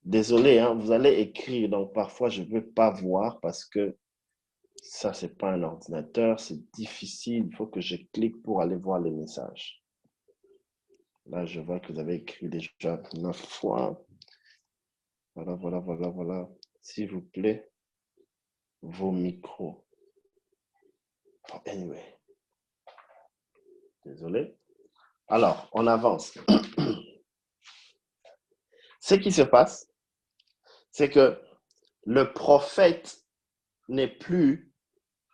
Désolé, hein, vous allez écrire, donc parfois je ne peux pas voir parce que ça, ce n'est pas un ordinateur, c'est difficile. Il faut que je clique pour aller voir les messages. Là, je vois que vous avez écrit déjà 9 fois. Voilà. S'il vous plaît, vos micros. Oh, anyway, désolé. Alors, on avance. Ce qui se passe, c'est que le prophète n'est plus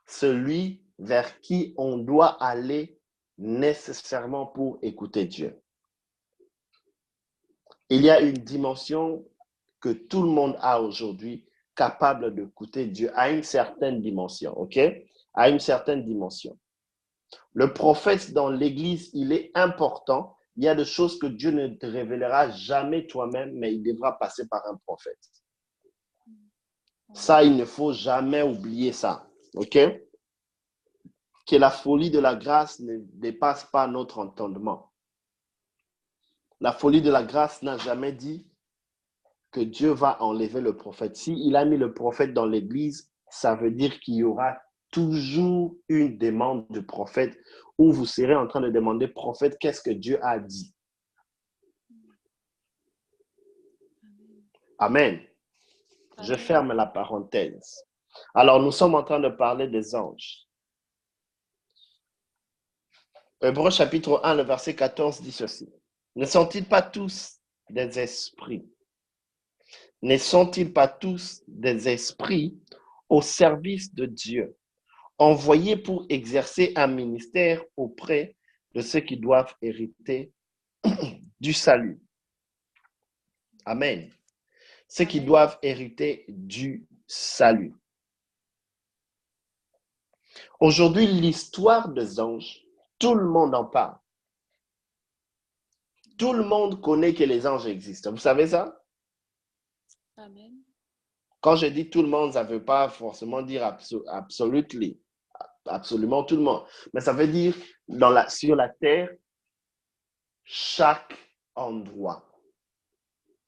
celui vers qui on doit aller nécessairement pour écouter Dieu. Il y a une dimension que tout le monde a aujourd'hui capable d'écouter Dieu à une certaine dimension, ok? À une certaine dimension. Le prophète dans l'Église, il est important. Il y a des choses que Dieu ne te révélera jamais toi-même, mais il devra passer par un prophète. Ça, il ne faut jamais oublier ça, ok? Que la folie de la grâce ne dépasse pas notre entendement. La folie de la grâce n'a jamais dit que Dieu va enlever le prophète. S'il a mis le prophète dans l'Église, ça veut dire qu'il y aura toujours une demande du prophète où vous serez en train de demander, prophète, qu'est-ce que Dieu a dit? Amen. Je ferme la parenthèse. Alors, nous sommes en train de parler des anges. Hébreux chapitre 1, le verset 14 dit ceci. Ne sont-ils pas tous des esprits? Ne sont-ils pas tous des esprits au service de Dieu, envoyés pour exercer un ministère auprès de ceux qui doivent hériter du salut? Amen. Ceux qui doivent hériter du salut. Aujourd'hui, l'histoire des anges, tout le monde en parle. Tout le monde connaît que les anges existent. Vous savez ça? Amen. Quand je dis tout le monde, ça ne veut pas forcément dire absolument tout le monde. Mais ça veut dire sur la terre, chaque endroit,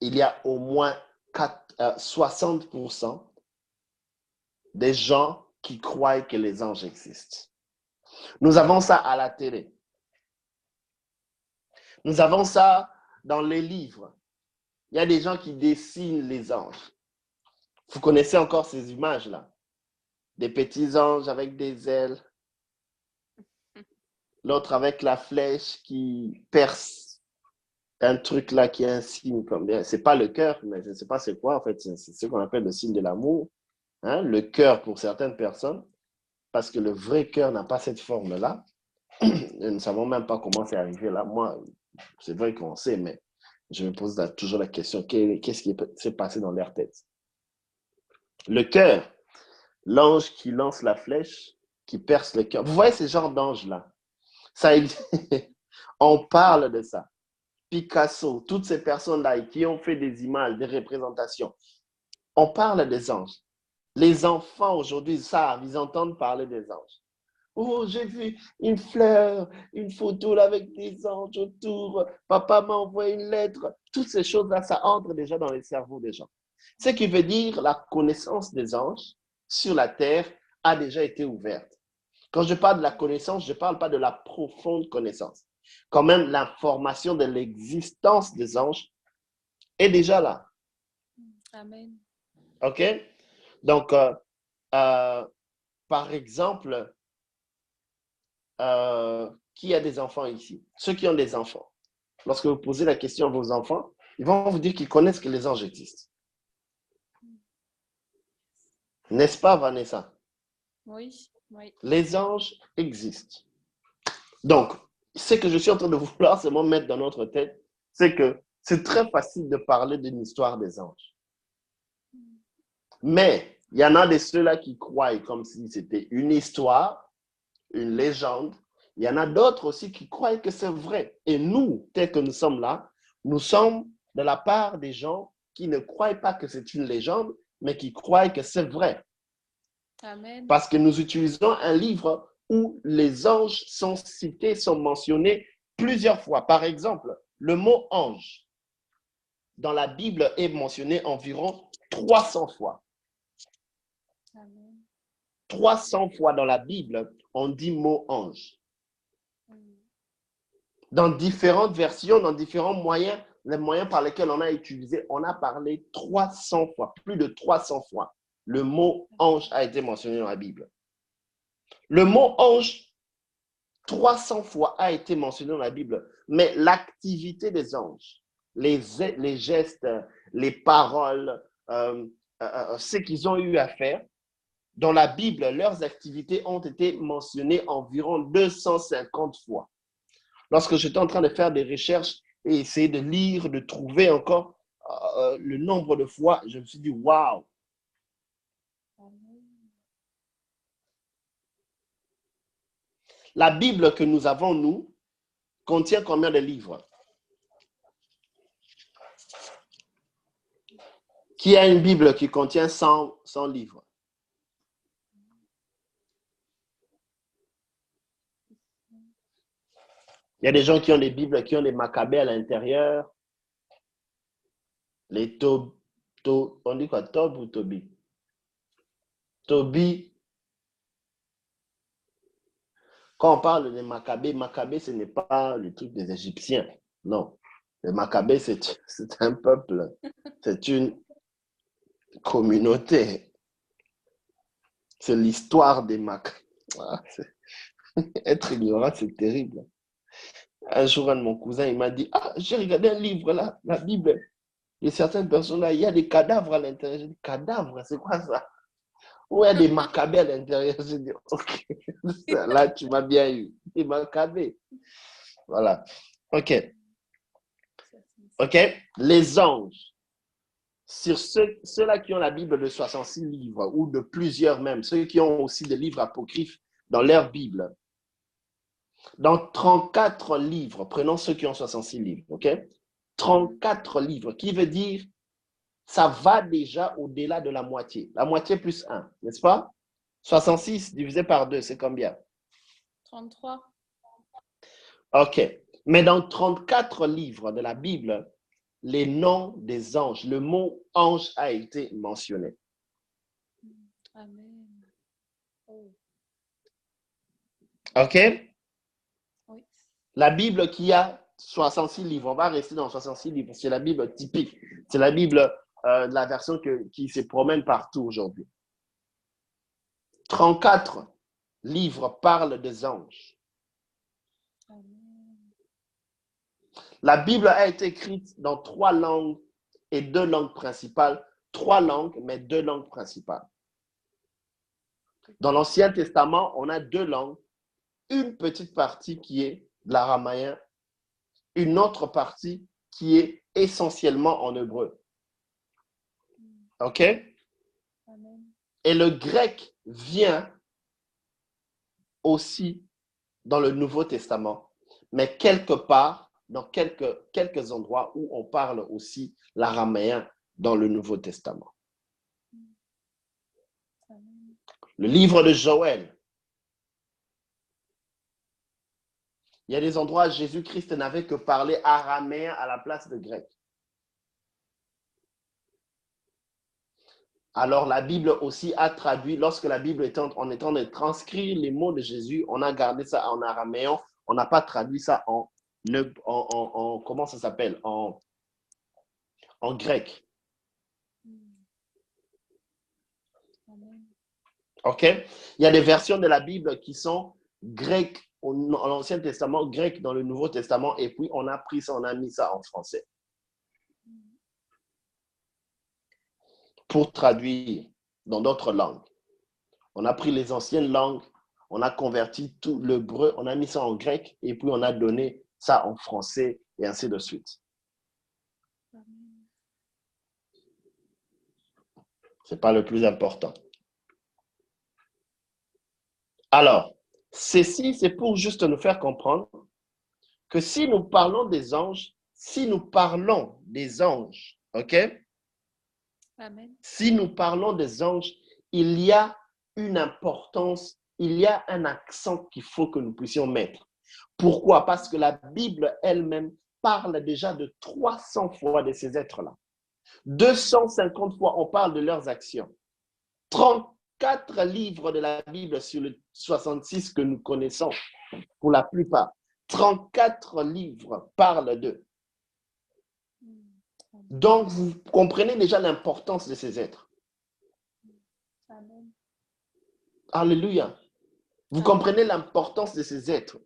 il y a au moins 60% des gens qui croient que les anges existent. Nous avons ça à la télé. Nous avons ça dans les livres. Il y a des gens qui dessinent les anges. Vous connaissez encore ces images-là? Des petits anges avec des ailes. L'autre avec la flèche qui perce un truc là qui est un signe comme bien. C'est pas le cœur, mais je ne sais pas c'est quoi en fait. C'est ce qu'on appelle le signe de l'amour. Hein? Le cœur pour certaines personnes, parce que le vrai cœur n'a pas cette forme-là. Nous ne savons même pas comment c'est arrivé là. Moi, c'est vrai qu'on sait, mais je me pose toujours la question, qu'est-ce qui s'est passé dans leur tête? Le cœur, l'ange qui lance la flèche, qui perce le cœur. Vous voyez ce genre d'ange-là? Ça, on parle de ça. Picasso, toutes ces personnes-là qui ont fait des images, des représentations. On parle des anges. Les enfants aujourd'hui savent, ils entendent parler des anges. Oh, j'ai vu une fleur, une photo là avec des anges autour. Papa m'a envoyé une lettre. Toutes ces choses-là, ça entre déjà dans les cerveaux des gens. Ce qui veut dire la connaissance des anges sur la terre a déjà été ouverte. Quand je parle de la connaissance, je ne parle pas de la profonde connaissance. Quand même, l'information de l'existence des anges est déjà là. Amen. OK? Donc, par exemple, qui a des enfants ici? Ceux qui ont des enfants. Lorsque vous posez la question à vos enfants, ils vont vous dire qu'ils connaissent que les anges existent. N'est-ce pas, Vanessa? Oui, oui. Les anges existent. Donc, ce que je suis en train de vouloir seulement mettre dans notre tête, c'est que c'est très facile de parler d'une histoire des anges. Mais il y en a de ceux-là qui croient comme si c'était une histoire, une légende. Il y en a d'autres aussi qui croient que c'est vrai. Et nous, tel que nous sommes là, nous sommes de la part des gens qui ne croient pas que c'est une légende, mais qui croient que c'est vrai. Amen. Parce que nous utilisons un livre où les anges sont cités, sont mentionnés plusieurs fois. Par exemple, le mot ange. dans la Bible est mentionné environ 300 fois. Amen. 300 fois dans la Bible, on dit mot ange. Dans différentes versions, dans différents moyens, les moyens par lesquels on a utilisé, on a parlé 300 fois, plus de 300 fois. Le mot ange a été mentionné dans la Bible. Le mot ange, 300 fois a été mentionné dans la Bible, mais l'activité des anges, les gestes, les paroles, ce qu'ils ont eu à faire, dans la Bible, leurs activités ont été mentionnées environ 250 fois. Lorsque j'étais en train de faire des recherches et essayer de lire, de trouver encore le nombre de fois, je me suis dit, waouh! La Bible que nous avons, nous, contient combien de livres? Qui a une Bible qui contient 100 livres? Il y a des gens qui ont des Bibles, qui ont des Maccabées à l'intérieur. Les on dit quoi? Tob ou Tobi? Tobi. Quand on parle des Maccabées, ce n'est pas le truc des Égyptiens. Non. Les Maccabées, c'est un peuple. C'est une communauté. C'est l'histoire des Maccabées. Être ignorant, c'est terrible. Un jour, un de mon cousin, il m'a dit, j'ai regardé un livre là, la Bible. Et certaines personnes là, il y a des cadavres à l'intérieur. J'ai dit, cadavres, c'est quoi ça? Ou il y a des Maccabées à l'intérieur. J'ai dit, ok, là, tu m'as bien eu. Des Maccabées. Voilà. Ok. Ok. Les anges. Sur ceux-là qui ont la Bible de 66 livres, ou de plusieurs même, ceux qui ont aussi des livres apocryphes dans leur Bible, dans 34 livres, prenons ceux qui ont 66 livres, ok? 34 livres, qui veut dire ça va déjà au-delà de la moitié. La moitié plus 1, n'est-ce pas? 66 divisé par 2, c'est combien? 33. Ok. Mais dans 34 livres de la Bible, les noms des anges, le mot ange a été mentionné. Amen. Oh. Ok? Oui. La Bible qui a 66 livres, on va rester dans 66 livres, c'est la Bible typique. C'est la Bible, la version qui se promène partout aujourd'hui. 34 livres parlent des anges. Amen. La Bible a été écrite dans 3 langues et 2 langues principales. 3 langues, mais 2 langues principales. Dans l'Ancien Testament, on a 2 langues. Une petite partie qui est de l'araméen, une autre partie qui est essentiellement en hébreu. OK? Amen. Et le grec vient aussi dans le Nouveau Testament, mais quelque part, dans quelques endroits où on parle aussi l'araméen dans le Nouveau Testament. Amen. Le livre de Joël. Il y a des endroits où Jésus-Christ n'avait que parlé araméen à la place de grec. Alors la Bible aussi a traduit, lorsque la Bible était en train de transcrire les mots de Jésus, on a gardé ça en araméen, on n'a pas traduit ça en comment ça s'appelle, en grec. Amen. OK? Il y a des versions de la Bible qui sont grecques dans l'Ancien Testament, grec dans le Nouveau Testament, et puis on a pris ça, on a mis ça en français pour traduire dans d'autres langues. On a pris les anciennes langues, on a converti tout l'hébreu, on a mis ça en grec, et puis on a donné ça en français, et ainsi de suite. Ce n'est pas le plus important. Alors, ceci, c'est pour juste nous faire comprendre que si nous parlons des anges, OK? Amen. Si nous parlons des anges, il y a une importance, il y a un accent qu'il faut que nous puissions mettre. Pourquoi? Parce que la Bible elle-même parle déjà de 300 fois de ces êtres-là. 250 fois, on parle de leurs actions. 34 livres de la Bible sur les 66 que nous connaissons, pour la plupart. 34 livres parlent d'eux. Donc, vous comprenez déjà l'importance de ces êtres. Amen. Alléluia. Vous Amen. comprenez l'importance de ces êtres.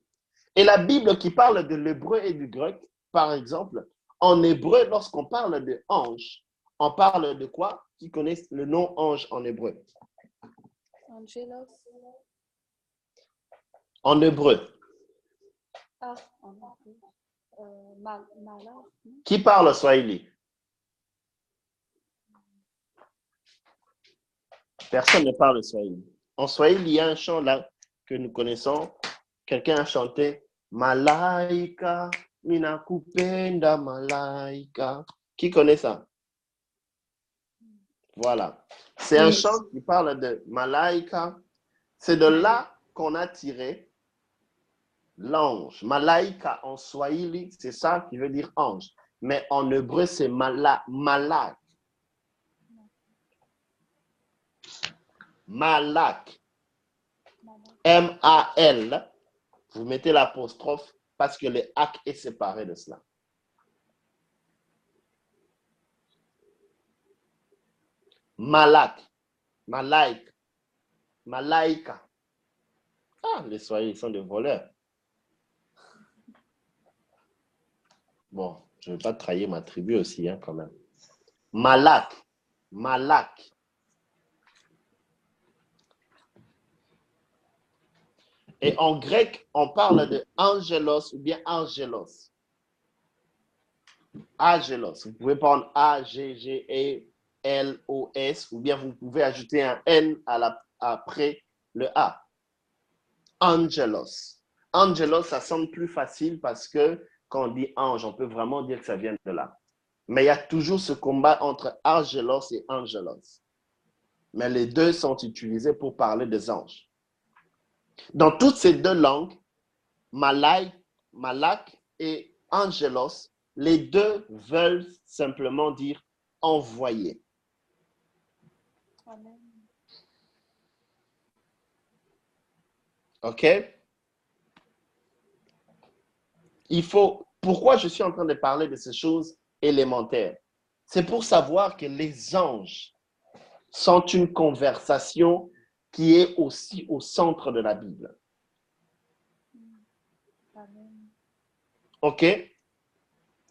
Et la Bible qui parle de l'hébreu et du grec, par exemple, en hébreu, lorsqu'on parle de ange, on parle de quoi? Qui connaissent le nom ange en hébreu? Angelos. En hébreu. Ah, en hébreu. Malach. Qui parle swahili? Personne ne parle swahili. En swahili, il y a un chant là que nous connaissons. Quelqu'un a chanté Malaika, minakupenda malaika. Qui connaît ça? Voilà. C'est un chant qui parle de malaika. C'est de là qu'on a tiré l'ange. Malaika en swahili, c'est ça qui veut dire ange. Mais en hébreu, c'est malak. Malak. M-A-L. Vous mettez l'apostrophe parce que le ak est séparé de cela. Malak. Malaik. Malaika. Ah, les Swahili sont des voleurs. Bon, je ne vais pas trahir ma tribu aussi, hein, quand même. Malak. Malak. Et en grec, on parle de angelos ou bien angelos. Angelos. Vous pouvez prendre A-G-G-E-L-O-S ou bien vous pouvez ajouter un N après le A. Angelos. Angelos, ça sonne plus facile parce que quand on dit ange, on peut vraiment dire que ça vient de là. Mais il y a toujours ce combat entre angelos et angelos. Mais les deux sont utilisés pour parler des anges. Dans toutes ces deux langues, malak et angelos, les deux veulent simplement dire envoyer. Amen. OK? Pourquoi je suis en train de parler de ces choses élémentaires? C'est pour savoir que les anges sont une conversation qui est aussi au centre de la Bible. Amen. OK?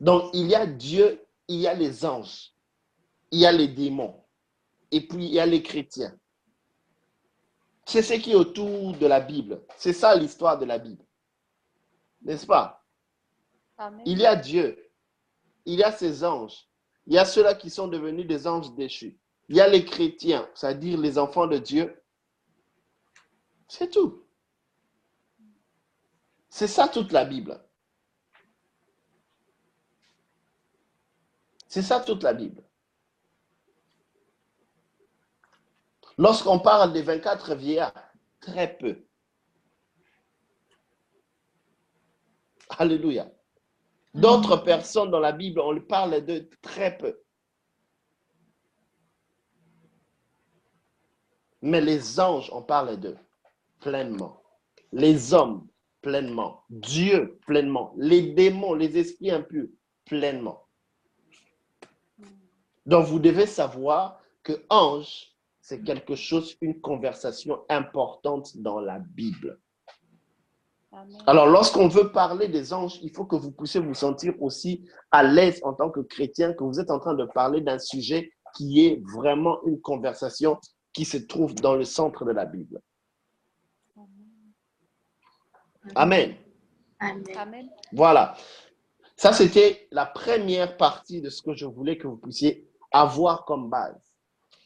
Donc, il y a Dieu, il y a les anges, il y a les démons, et puis il y a les chrétiens. C'est ce qui est autour de la Bible. C'est ça l'histoire de la Bible. N'est-ce pas? Amen. Il y a Dieu, il y a ses anges, il y a ceux-là qui sont devenus des anges déchus. Il y a les chrétiens, c'est-à-dire les enfants de Dieu. C'est tout. C'est ça toute la Bible. C'est ça toute la Bible. Lorsqu'on parle des 24 vieillards, très peu. Alléluia. D'autres personnes dans la Bible, on parle de très peu. Mais les anges, on parle d'eux pleinement. Les hommes, pleinement. Dieu, pleinement. Les démons, les esprits impurs, pleinement. Donc, vous devez savoir que ange, c'est quelque chose, une conversation importante dans la Bible. Amen. Alors, lorsqu'on veut parler des anges, il faut que vous puissiez vous sentir aussi à l'aise en tant que chrétien, que vous êtes en train de parler d'un sujet qui est vraiment une conversation qui se trouve dans le centre de la Bible. Amen. Amen. Amen. Voilà. Ça, c'était la première partie de ce que je voulais que vous puissiez avoir comme base.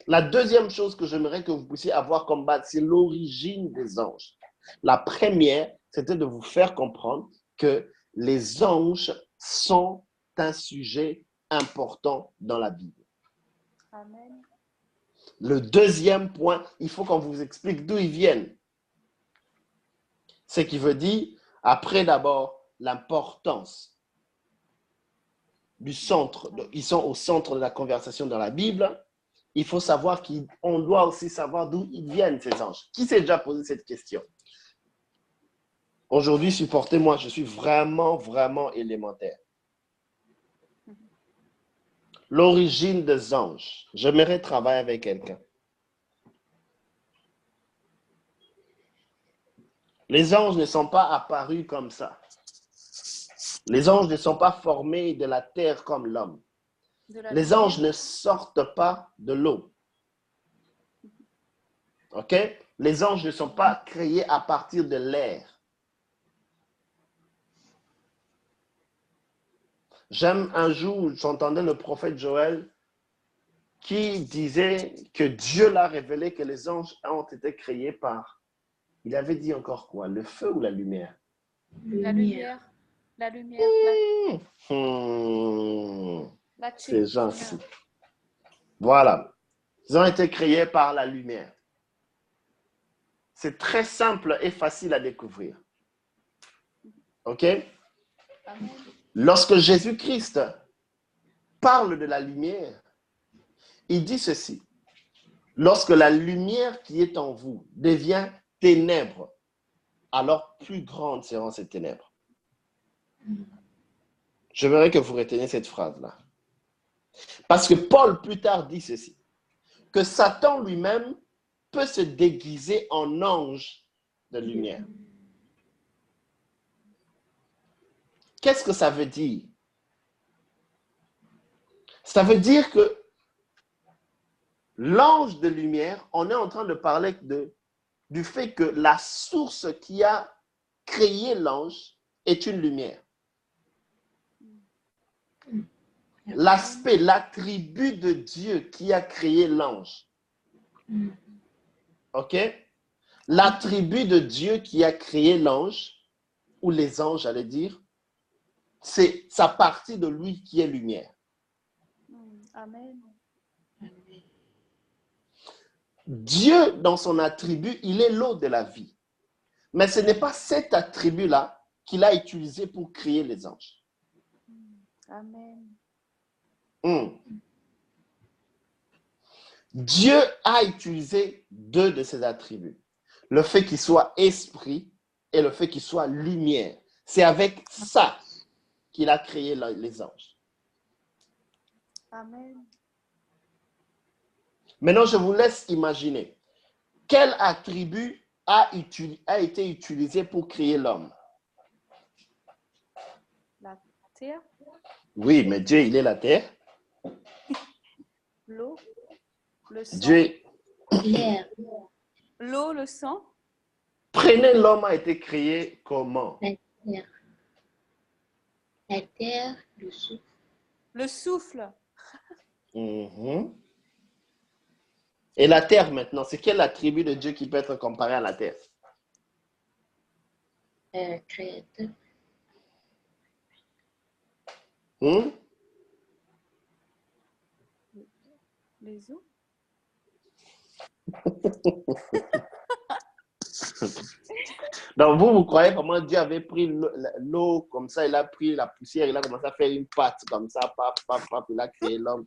La deuxième chose que j'aimerais que vous puissiez avoir comme base, c'est l'origine des anges. La première, c'était de vous faire comprendre que les anges sont un sujet important dans la Bible. Amen. Le deuxième point, il faut qu'on vous explique d'où ils viennent. Ce qui veut dire, après d'abord, l'importance. du centre. Ils sont au centre de la conversation dans la Bible. Il faut savoir qu'on doit aussi savoir d'où ils viennent, ces anges. Qui s'est déjà posé cette question? Aujourd'hui, supportez-moi, je suis vraiment, vraiment élémentaire. L'origine des anges. J'aimerais travailler avec quelqu'un. Les anges ne sont pas apparus comme ça. Les anges ne sont pas formés de la terre comme l'homme. Les anges ne sortent pas de l'eau. OK? Les anges ne sont pas créés à partir de l'air. J'aime un jour, j'entendais le prophète Joël qui disait que Dieu l'a révélé que les anges ont été créés par, il avait dit encore quoi? Le feu ou la lumière? La lumière. La lumière. La Ces gens-ci. Voilà. Ils ont été créés par la lumière. C'est très simple et facile à découvrir. OK? Amen. Lorsque Jésus-Christ parle de la lumière, il dit ceci. Lorsque la lumière qui est en vous devient ténèbres, alors plus grandes seront ces ténèbres. Je voudrais que vous reteniez cette phrase-là. Parce que Paul plus tard dit ceci, que Satan lui-même peut se déguiser en ange de lumière. Qu'est-ce que ça veut dire? Ça veut dire que l'ange de lumière, on est en train de parler du fait que la source qui a créé l'ange est une lumière. L'aspect, l'attribut de Dieu qui a créé l'ange. OK? L'attribut de Dieu qui a créé l'ange, ou les anges, j'allais dire, c'est sa partie de lui qui est lumière. Amen. Dieu, dans son attribut, il est l'eau de la vie. Mais ce n'est pas cet attribut-là qu'il a utilisé pour créer les anges. Amen. Dieu a utilisé deux de ses attributs. Le fait qu'il soit esprit et le fait qu'il soit lumière. C'est avec ça qu'il a créé les anges. Amen. Maintenant, je vous laisse imaginer. Quel attribut a été utilisé pour créer l'homme? La terre. Oui, mais Dieu, il est la terre. L'eau. Le sang. Dieu. L'air. L'eau, le sang. Prenez, l'homme a été créé comment? La terre. La terre, le souffle. Le souffle. Et la terre maintenant, c'est quel attribut de Dieu qui peut être comparé à la terre? Créateur. Les eaux. Donc vous croyez comment Dieu avait pris l'eau comme ça, il a pris la poussière, il a commencé à faire une pâte comme ça, paf, paf, paf, il a créé l'homme.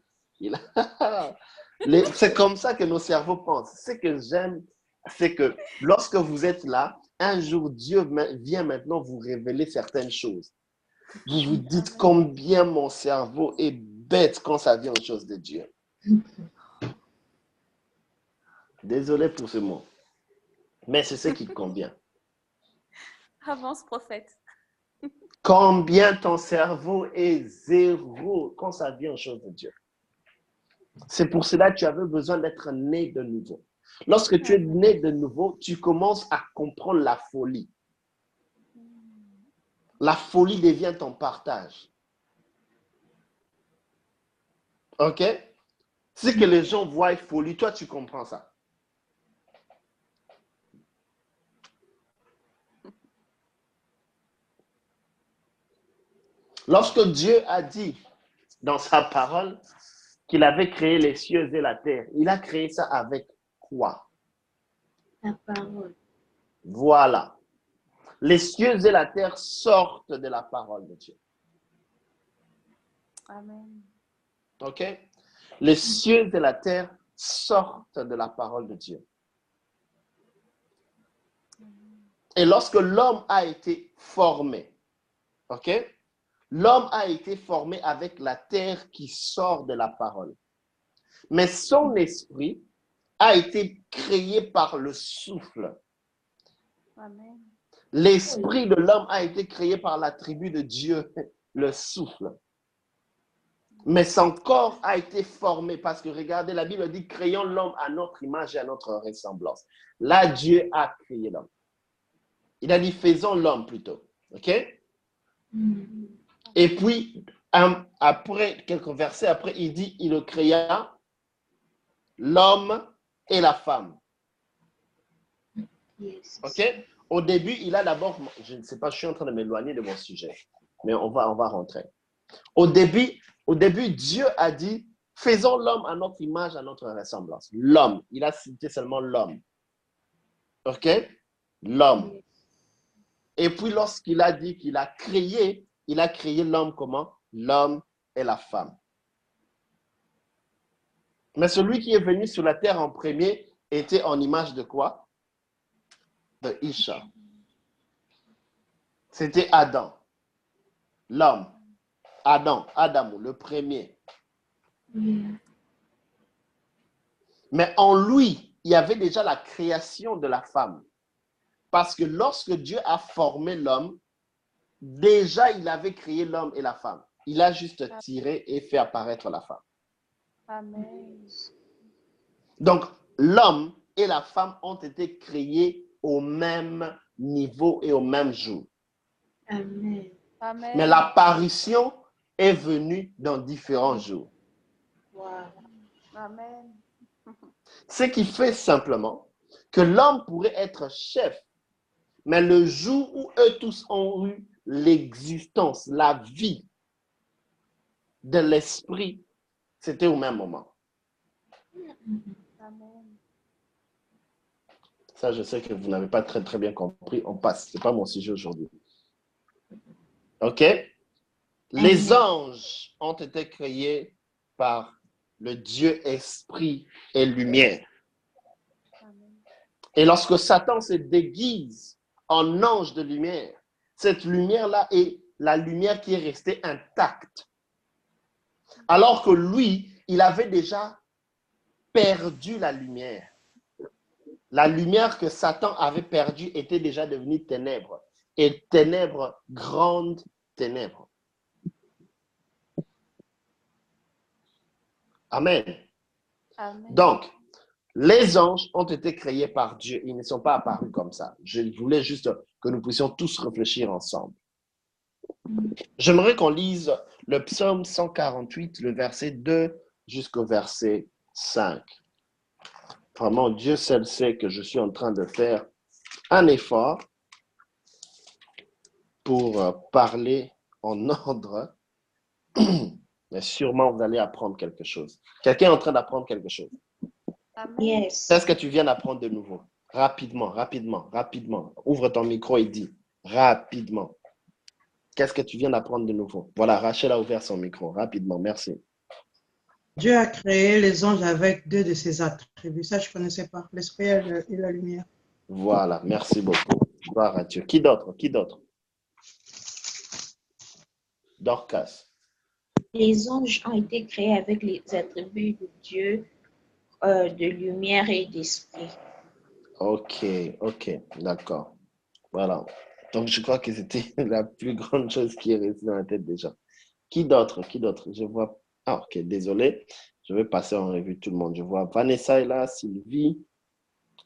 C'est comme ça que nos cerveaux pensent. Ce que j'aime, c'est que lorsque vous êtes là, un jour, Dieu vient maintenant vous révéler certaines choses. Vous vous dites combien mon cerveau est bête quand ça vient aux choses de Dieu. Désolé pour ce mot, mais c'est ce qui convient. Avance, prophète. Combien ton cerveau est zéro quand ça vient aux choses de Dieu. C'est pour cela que tu avais besoin d'être né de nouveau. Lorsque tu es né de nouveau, tu commences à comprendre la folie. La folie devient ton partage. OK? Si que les gens voient folie, toi, tu comprends ça. Lorsque Dieu a dit dans sa parole qu'il avait créé les cieux et la terre, il a créé ça avec quoi? La parole. Voilà. Les cieux et la terre sortent de la parole de Dieu. Amen. OK? Les cieux et la terre sortent de la parole de Dieu. Et lorsque l'homme a été formé, OK? L'homme a été formé avec la terre qui sort de la parole. Mais son esprit a été créé par le souffle. Amen. L'esprit de l'homme a été créé par l'attribut de Dieu, le souffle. Mais son corps a été formé parce que regardez, la Bible dit créons l'homme à notre image et à notre ressemblance. Là, Dieu a créé l'homme. Il a dit faisons l'homme plutôt. OK? Et puis, après, quelques versets après, il dit il créa l'homme et la femme. Yes. OK? Au début, il a d'abord, je ne sais pas, je suis en train de m'éloigner de mon sujet, mais on va rentrer. Au début, Dieu a dit, faisons l'homme à notre image, à notre ressemblance. L'homme, il a cité seulement l'homme. OK? L'homme. Et puis, lorsqu'il a dit qu'il a créé l'homme comment? L'homme et la femme. Mais celui qui est venu sur la terre en premier était en image de quoi? De Isha. C'était Adam. L'homme. Adam, le premier. Mais en lui, il y avait déjà la création de la femme. Parce que lorsque Dieu a formé l'homme, déjà il avait créé l'homme et la femme. Il a juste tiré et fait apparaître la femme. Amen. Donc, l'homme et la femme ont été créés au même niveau et au même jour. Amen. Amen. Mais l'apparition est venue dans différents jours. Wow. Amen. Ce qui fait simplement que l'homme pourrait être chef, mais le jour où eux tous ont eu l'existence, la vie de l'esprit, c'était au même moment. Amen. Ça, je sais que vous n'avez pas très bien compris. On passe. Ce n'est pas mon sujet aujourd'hui. OK? Les anges ont été créés par le Dieu esprit et lumière. Amen. Et lorsque Satan se déguise en ange de lumière, cette lumière-là est la lumière qui est restée intacte. Alors que lui, il avait déjà perdu la lumière. La lumière que Satan avait perdue était déjà devenue ténèbres. Et ténèbres, grandes ténèbres. Amen. Amen. Donc, les anges ont été créés par Dieu. Ils ne sont pas apparus comme ça. Je voulais juste que nous puissions tous réfléchir ensemble. J'aimerais qu'on lise le psaume 148, le verset 2 jusqu'au verset 5. Vraiment, Dieu seul sait que je suis en train de faire un effort pour parler en ordre, mais sûrement vous allez apprendre quelque chose. Quelqu'un est en train d'apprendre quelque chose. Amen. Yes. Qu'est-ce que tu viens d'apprendre de nouveau? Rapidement. Ouvre ton micro et dis rapidement. Qu'est-ce que tu viens d'apprendre de nouveau? Voilà, Rachel a ouvert son micro. Rapidement, merci. Dieu a créé les anges avec deux de ses attributs. Ça, je ne connaissais pas. L'esprit et la lumière. Voilà, merci beaucoup. Gloire à Dieu. Qui d'autre? Dorcas. Les anges ont été créés avec les attributs de Dieu, de lumière et d'esprit. Ok, d'accord. Voilà. Donc, je crois que c'était la plus grande chose qui est restée dans la tête déjà. Qui d'autre? Je vois. Ah, ok, désolé. Je vais passer en revue tout le monde. Je vois Vanessa est là, Sylvie,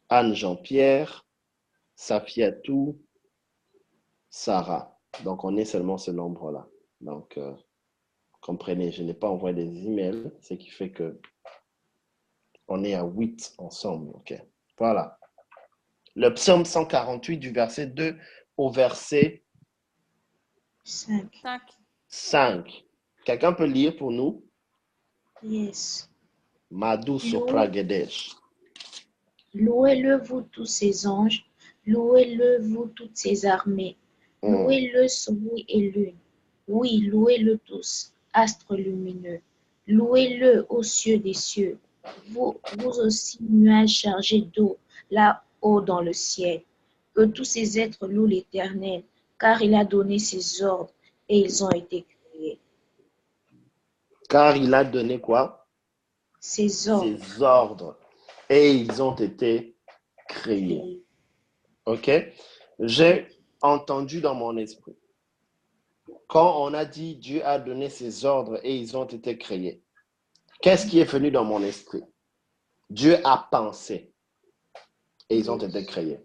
Anne Jean-Pierre, Safiatou, Sarah. Donc, on est seulement ce nombre-là. Donc, comprenez, je n'ai pas envoyé des emails, ce qui fait que on est à 8 ensemble. Ok, voilà. Le psaume 148 du verset 2 au verset 5. 5. Quelqu'un peut lire pour nous? Yes. Madou Sopragedesh. Louez-le, vous tous ses anges. Louez-le, vous toutes ses armées. Louez-le, soleil et lune. Oui, louez-le tous. astres lumineux. Louez-le aux cieux des cieux, vous aussi nuages chargés d'eau, là-haut dans le ciel. Que tous ces êtres louent l'Éternel, car il a donné ses ordres et ils ont été créés. Car il a donné quoi? Ses ordres. Ses ordres. Et ils ont été créés. Créés. OK? J'ai entendu dans mon esprit. Quand on a dit Dieu a donné ses ordres et ils ont été créés, qu'est-ce qui est venu dans mon esprit? Dieu a pensé et ils ont été créés.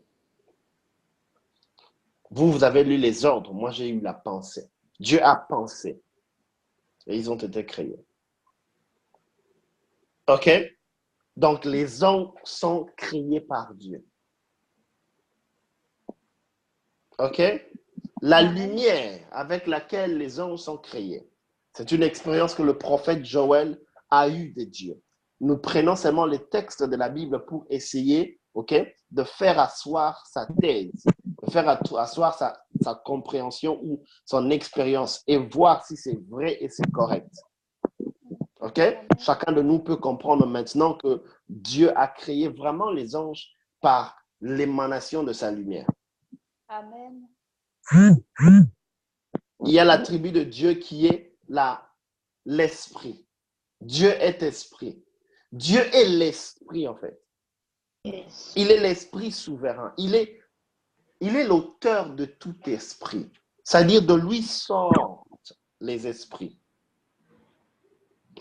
Vous avez lu les ordres, moi j'ai eu la pensée. Dieu a pensé et ils ont été créés. OK? Donc les anges sont créés par Dieu. OK? La lumière avec laquelle les anges sont créés, c'est une expérience que le prophète Joël a eue de Dieu. Nous prenons seulement les textes de la Bible pour essayer, OK, de faire asseoir sa thèse, de faire asseoir sa compréhension ou son expérience et voir si c'est vrai et c'est correct. OK? Chacun de nous peut comprendre maintenant que Dieu a créé vraiment les anges par l'émanation de sa lumière. Amen. Il y a l'attribut de Dieu qui est l'esprit. Dieu est esprit. Dieu est l'esprit en fait. Yes. Il est l'esprit souverain. Il est l'auteur de tout esprit. C'est-à-dire de lui sortent les esprits.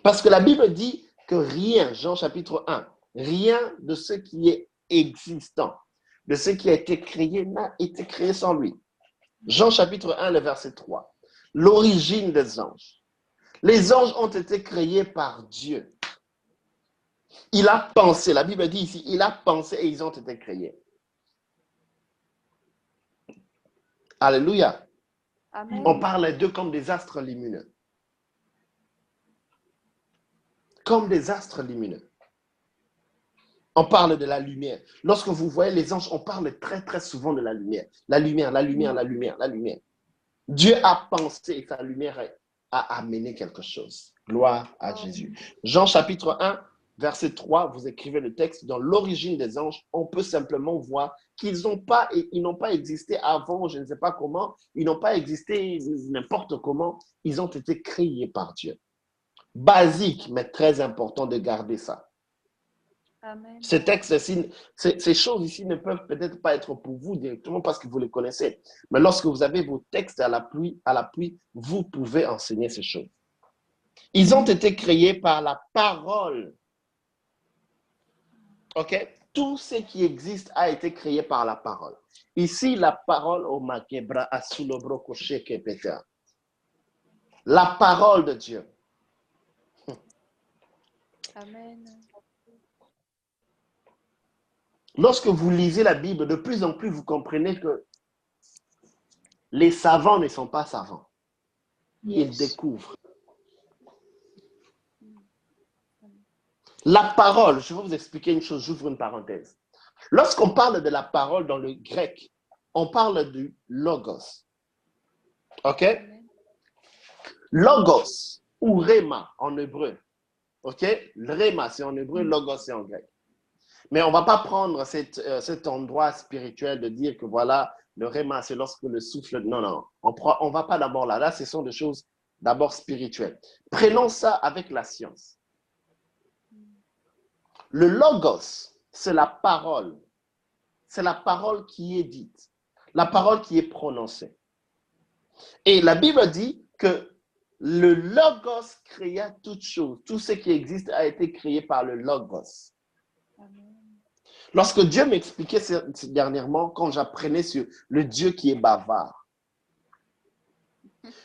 Parce que la Bible dit que rien, Jean chapitre 1, rien de ce qui est existant, de ce qui a été créé, n'a été créé sans lui. Jean chapitre 1, le verset 3. L'origine des anges. Les anges ont été créés par Dieu. Il a pensé, la Bible dit ici, il a pensé et ils ont été créés. Alléluia. Amen. On parle d'eux comme des astres lumineux. Comme des astres lumineux. On parle de la lumière. Lorsque vous voyez les anges, on parle très très souvent de la lumière. La lumière, la lumière, la lumière, la lumière. Dieu a pensé et sa lumière a amené quelque chose. Gloire à Jésus. Jean chapitre 1, verset 3, vous écrivez le texte. Dans l'origine des anges, on peut simplement voir qu'ils n'ont pas existé avant, je ne sais pas comment, ils n'ont pas existé n'importe comment, ils ont été créés par Dieu. Basique, mais très important de garder ça. Amen. Ces textes-ci, ces choses ici ne peuvent peut-être pas être pour vous directement parce que vous les connaissez. Mais lorsque vous avez vos textes à l'appui, vous pouvez enseigner ces choses. Ils ont été créés par la parole. OK? Tout ce qui existe a été créé par la parole. Ici, la parole au Makebra Asulobro Koshe Kepeta. La parole de Dieu. Amen. Lorsque vous lisez la Bible, de plus en plus, vous comprenez que les savants ne sont pas savants. Ils Yes. découvrent. La parole, je vais vous expliquer une chose, j'ouvre une parenthèse. Lorsqu'on parle de la parole dans le grec, on parle du logos. OK? Amen. Logos ou rhéma en hébreu. OK? Le rhéma, c'est en hébreu, logos, c'est en grec. Mais on ne va pas prendre cet endroit spirituel de dire que voilà, le rhéma, c'est lorsque le souffle... Non, non, on ne va pas d'abord là. Là, ce sont des choses d'abord spirituelles. Prenons ça avec la science. Le logos, c'est la parole. C'est la parole qui est dite. La parole qui est prononcée. Et la Bible dit que le logos créa toutes choses. Tout ce qui existe a été créé par le logos. Amen. Lorsque Dieu m'expliquait dernièrement, quand j'apprenais sur le Dieu qui est bavard,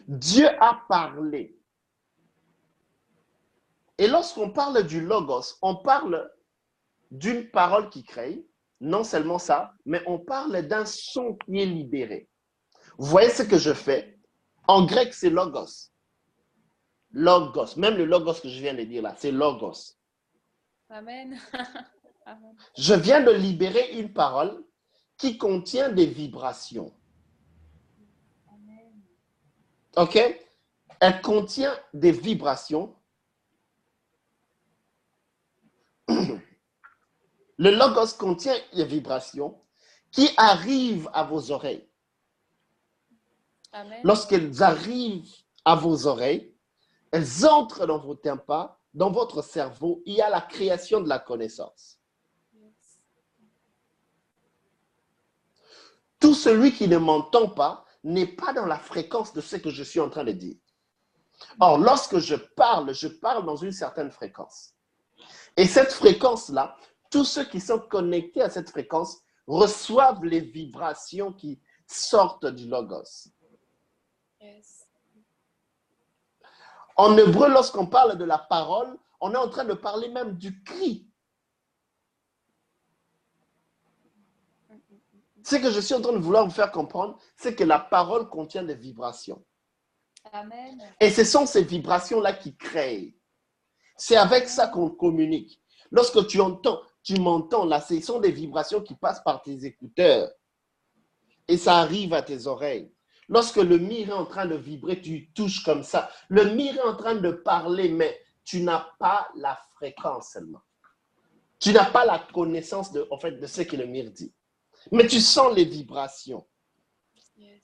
Dieu a parlé. Et lorsqu'on parle du logos, on parle d'une parole qui crée, non seulement ça, mais on parle d'un son qui est libéré. Vous voyez ce que je fais? En grec, c'est logos. Logos. Même le logos que je viens de dire là, c'est logos. Amen. Amen. Je viens de libérer une parole qui contient des vibrations. Amen. OK? Elle contient des vibrations. Le logos contient des vibrations qui arrivent à vos oreilles. Amen. Lorsqu'elles arrivent à vos oreilles, elles entrent dans vos tympans, dans votre cerveau. Il y a la création de la connaissance. Yes. Tout celui qui ne m'entend pas n'est pas dans la fréquence de ce que je suis en train de dire. Or, lorsque je parle dans une certaine fréquence. Et cette fréquence-là, tous ceux qui sont connectés à cette fréquence reçoivent les vibrations qui sortent du logos. Yes. En hébreu, lorsqu'on parle de la parole, on est en train de parler même du cri. Ce que je suis en train de vouloir vous faire comprendre, c'est que la parole contient des vibrations. Amen. Et ce sont ces vibrations-là qui créent. C'est avec ça qu'on communique. Lorsque tu m'entends là, ce sont des vibrations qui passent par tes écouteurs. Et ça arrive à tes oreilles. Lorsque le mire est en train de vibrer, tu touches comme ça. Le mire est en train de parler, mais tu n'as pas la fréquence seulement. Tu n'as pas la connaissance de ce que le mire dit. Mais tu sens les vibrations. Yes.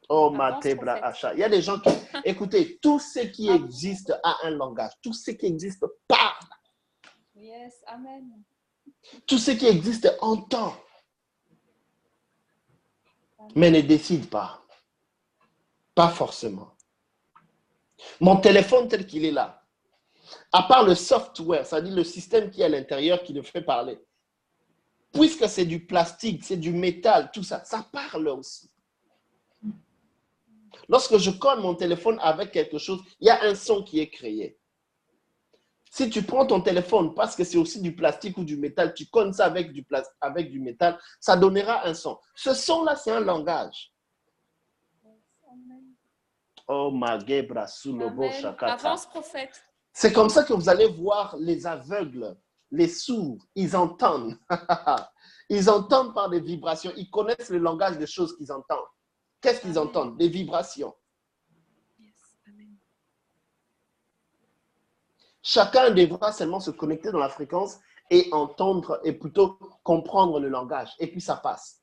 Oh, Avance, Matebra prophète. Hacha. Il y a des gens qui... Écoutez, tout ce qui existe a un langage. Tout ce qui existe parle. Yes. Amen. Tout ce qui existe entend. Mais ne décide pas. Pas forcément. Mon téléphone tel qu'il est là, à part le software, c'est-à-dire le système qui est à l'intérieur qui le fait parler, puisque c'est du plastique, c'est du métal, tout ça, ça parle aussi. Lorsque je colle mon téléphone avec quelque chose, il y a un son qui est créé. Si tu prends ton téléphone, parce que c'est aussi du plastique ou du métal, tu colles ça avec du métal, ça donnera un son. Ce son-là, c'est un langage. Amen. Oh, ma gebra sous le beau Amen. shakata. Avance, prophète. C'est comme ça que vous allez voir les aveugles, les sourds, ils entendent. Ils entendent par des vibrations. Ils connaissent le langage des choses qu'ils entendent. Qu'est-ce qu'ils Amen. entendent? Des vibrations. Yes. Amen. Chacun devra seulement se connecter dans la fréquence et entendre, et plutôt comprendre le langage. Et puis ça passe.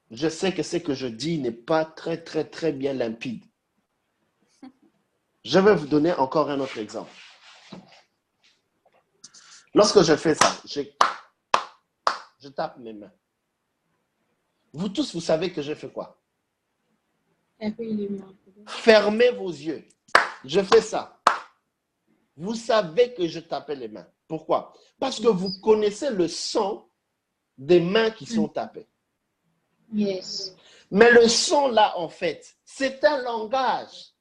Je sais que ce que je dis n'est pas très, très, très bien limpide. Je vais vous donner encore un autre exemple. Lorsque je fais ça, je tape mes mains. Vous tous, vous savez que je fais quoi? Fermez vos yeux. Je fais ça. Vous savez que je tapais les mains. Pourquoi? Parce que vous connaissez le son des mains qui sont tapées. Yes. Mais le son là, en fait, c'est un langage.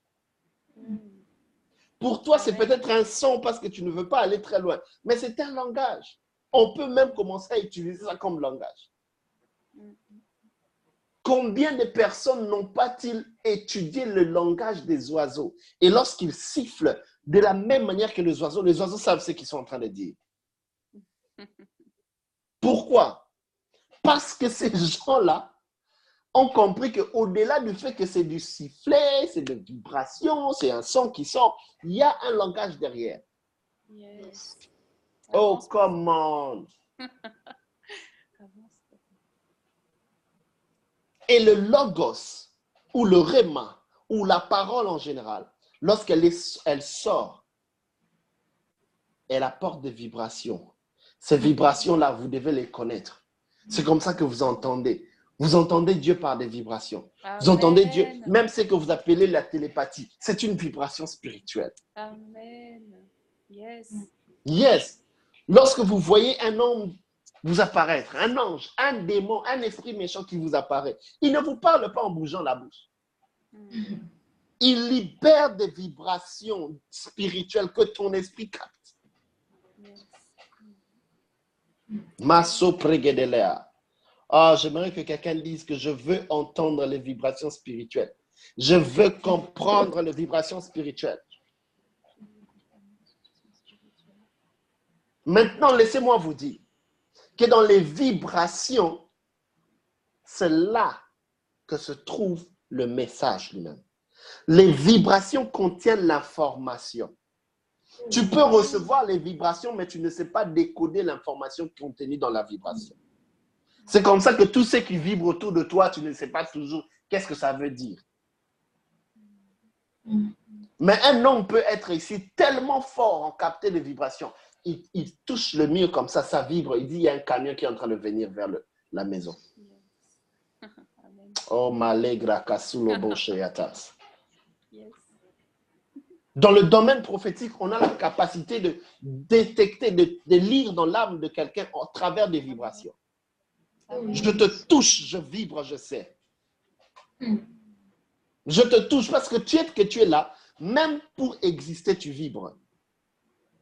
Pour toi, c'est peut-être un son parce que tu ne veux pas aller très loin. Mais c'est un langage. On peut même commencer à utiliser ça comme langage. Combien de personnes n'ont pas-ils étudié le langage des oiseaux? Et lorsqu'ils sifflent de la même manière que les oiseaux savent ce qu'ils sont en train de dire. Pourquoi? Parce que ces gens-là ont compris qu'au-delà du fait que c'est du sifflet, c'est des vibrations, c'est un son qui sort, il y a un langage derrière. Yes. Oh, Avance, come on! avance. Et le logos, ou le réma, ou la parole en général, lorsqu'elle sort, elle apporte des vibrations. Ces vibrations-là, vous devez les connaître. C'est comme ça que vous entendez. Vous entendez Dieu par des vibrations. Vous entendez Dieu, même ce que vous appelez la télépathie. C'est une vibration spirituelle. Amen. Yes. Yes. Lorsque vous voyez un homme vous apparaître, un ange, un démon, un esprit méchant qui vous apparaît, il ne vous parle pas en bougeant la bouche. Il libère des vibrations spirituelles que ton esprit capte. Yes. Maso pregedelea. Ah, j'aimerais que quelqu'un dise que je veux entendre les vibrations spirituelles. Je veux comprendre les vibrations spirituelles. Maintenant, laissez-moi vous dire que dans les vibrations, c'est là que se trouve le message lui-même. Les vibrations contiennent l'information. Tu peux recevoir les vibrations, mais tu ne sais pas décoder l'information contenue dans la vibration. C'est comme ça que tout ce qui vibre autour de toi, tu ne sais pas toujours qu'est-ce que ça veut dire. Mais un homme peut être ici tellement fort en capter les vibrations. Il touche le mur comme ça vibre. Il dit, il y a un camion qui est en train de venir vers la maison. Amen. Oh, malegra kasulo bosheyatas. Yes. Dans le domaine prophétique, on a la capacité de détecter, de lire dans l'âme de quelqu'un au travers des vibrations. Amen. Je te touche, je vibre, je sais. Je te touche parce que tu es là. Même pour exister, tu vibres.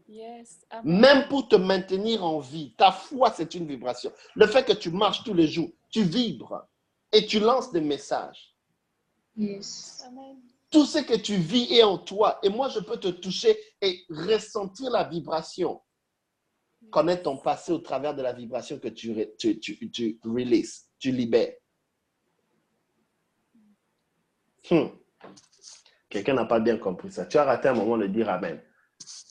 Yes. Amen. Même pour te maintenir en vie, ta foi, c'est une vibration. Le fait que tu marches tous les jours, tu vibres et tu lances des messages. Yes. Amen. Tout ce que tu vis est en toi. Et moi, je peux te toucher et ressentir la vibration. Connaître ton passé au travers de la vibration que tu releases, tu libères. Quelqu'un n'a pas bien compris ça. Tu as raté un moment de dire Amen.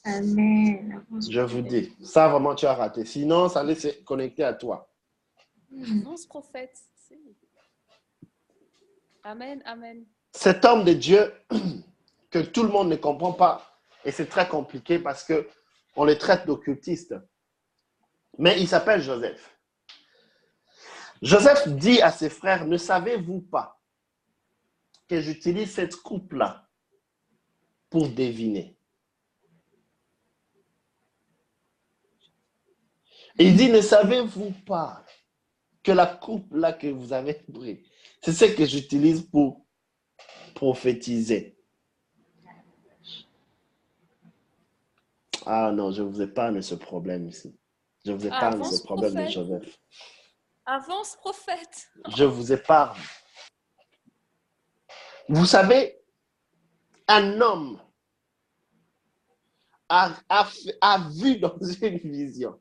Amen. Je vous dis, ça vraiment tu as raté. Sinon, ça allait se connecter à toi. Avance, prophète. Amen. Amen. Cet homme de Dieu que tout le monde ne comprend pas, et c'est très compliqué parce qu'on les traite d'occultistes. Mais il s'appelle Joseph. Joseph dit à ses frères, ne savez-vous pas que j'utilise cette coupe-là pour deviner? Et il dit, ne savez-vous pas que la coupe-là que vous avez prise, c'est ce que j'utilise pour prophétiser. Ah non, je vous épargne ce problème ici. Je vous épargne Avance, ce problème de prophète. Joseph. Avance, prophète. Je vous épargne. Vous savez, un homme a vu dans une vision.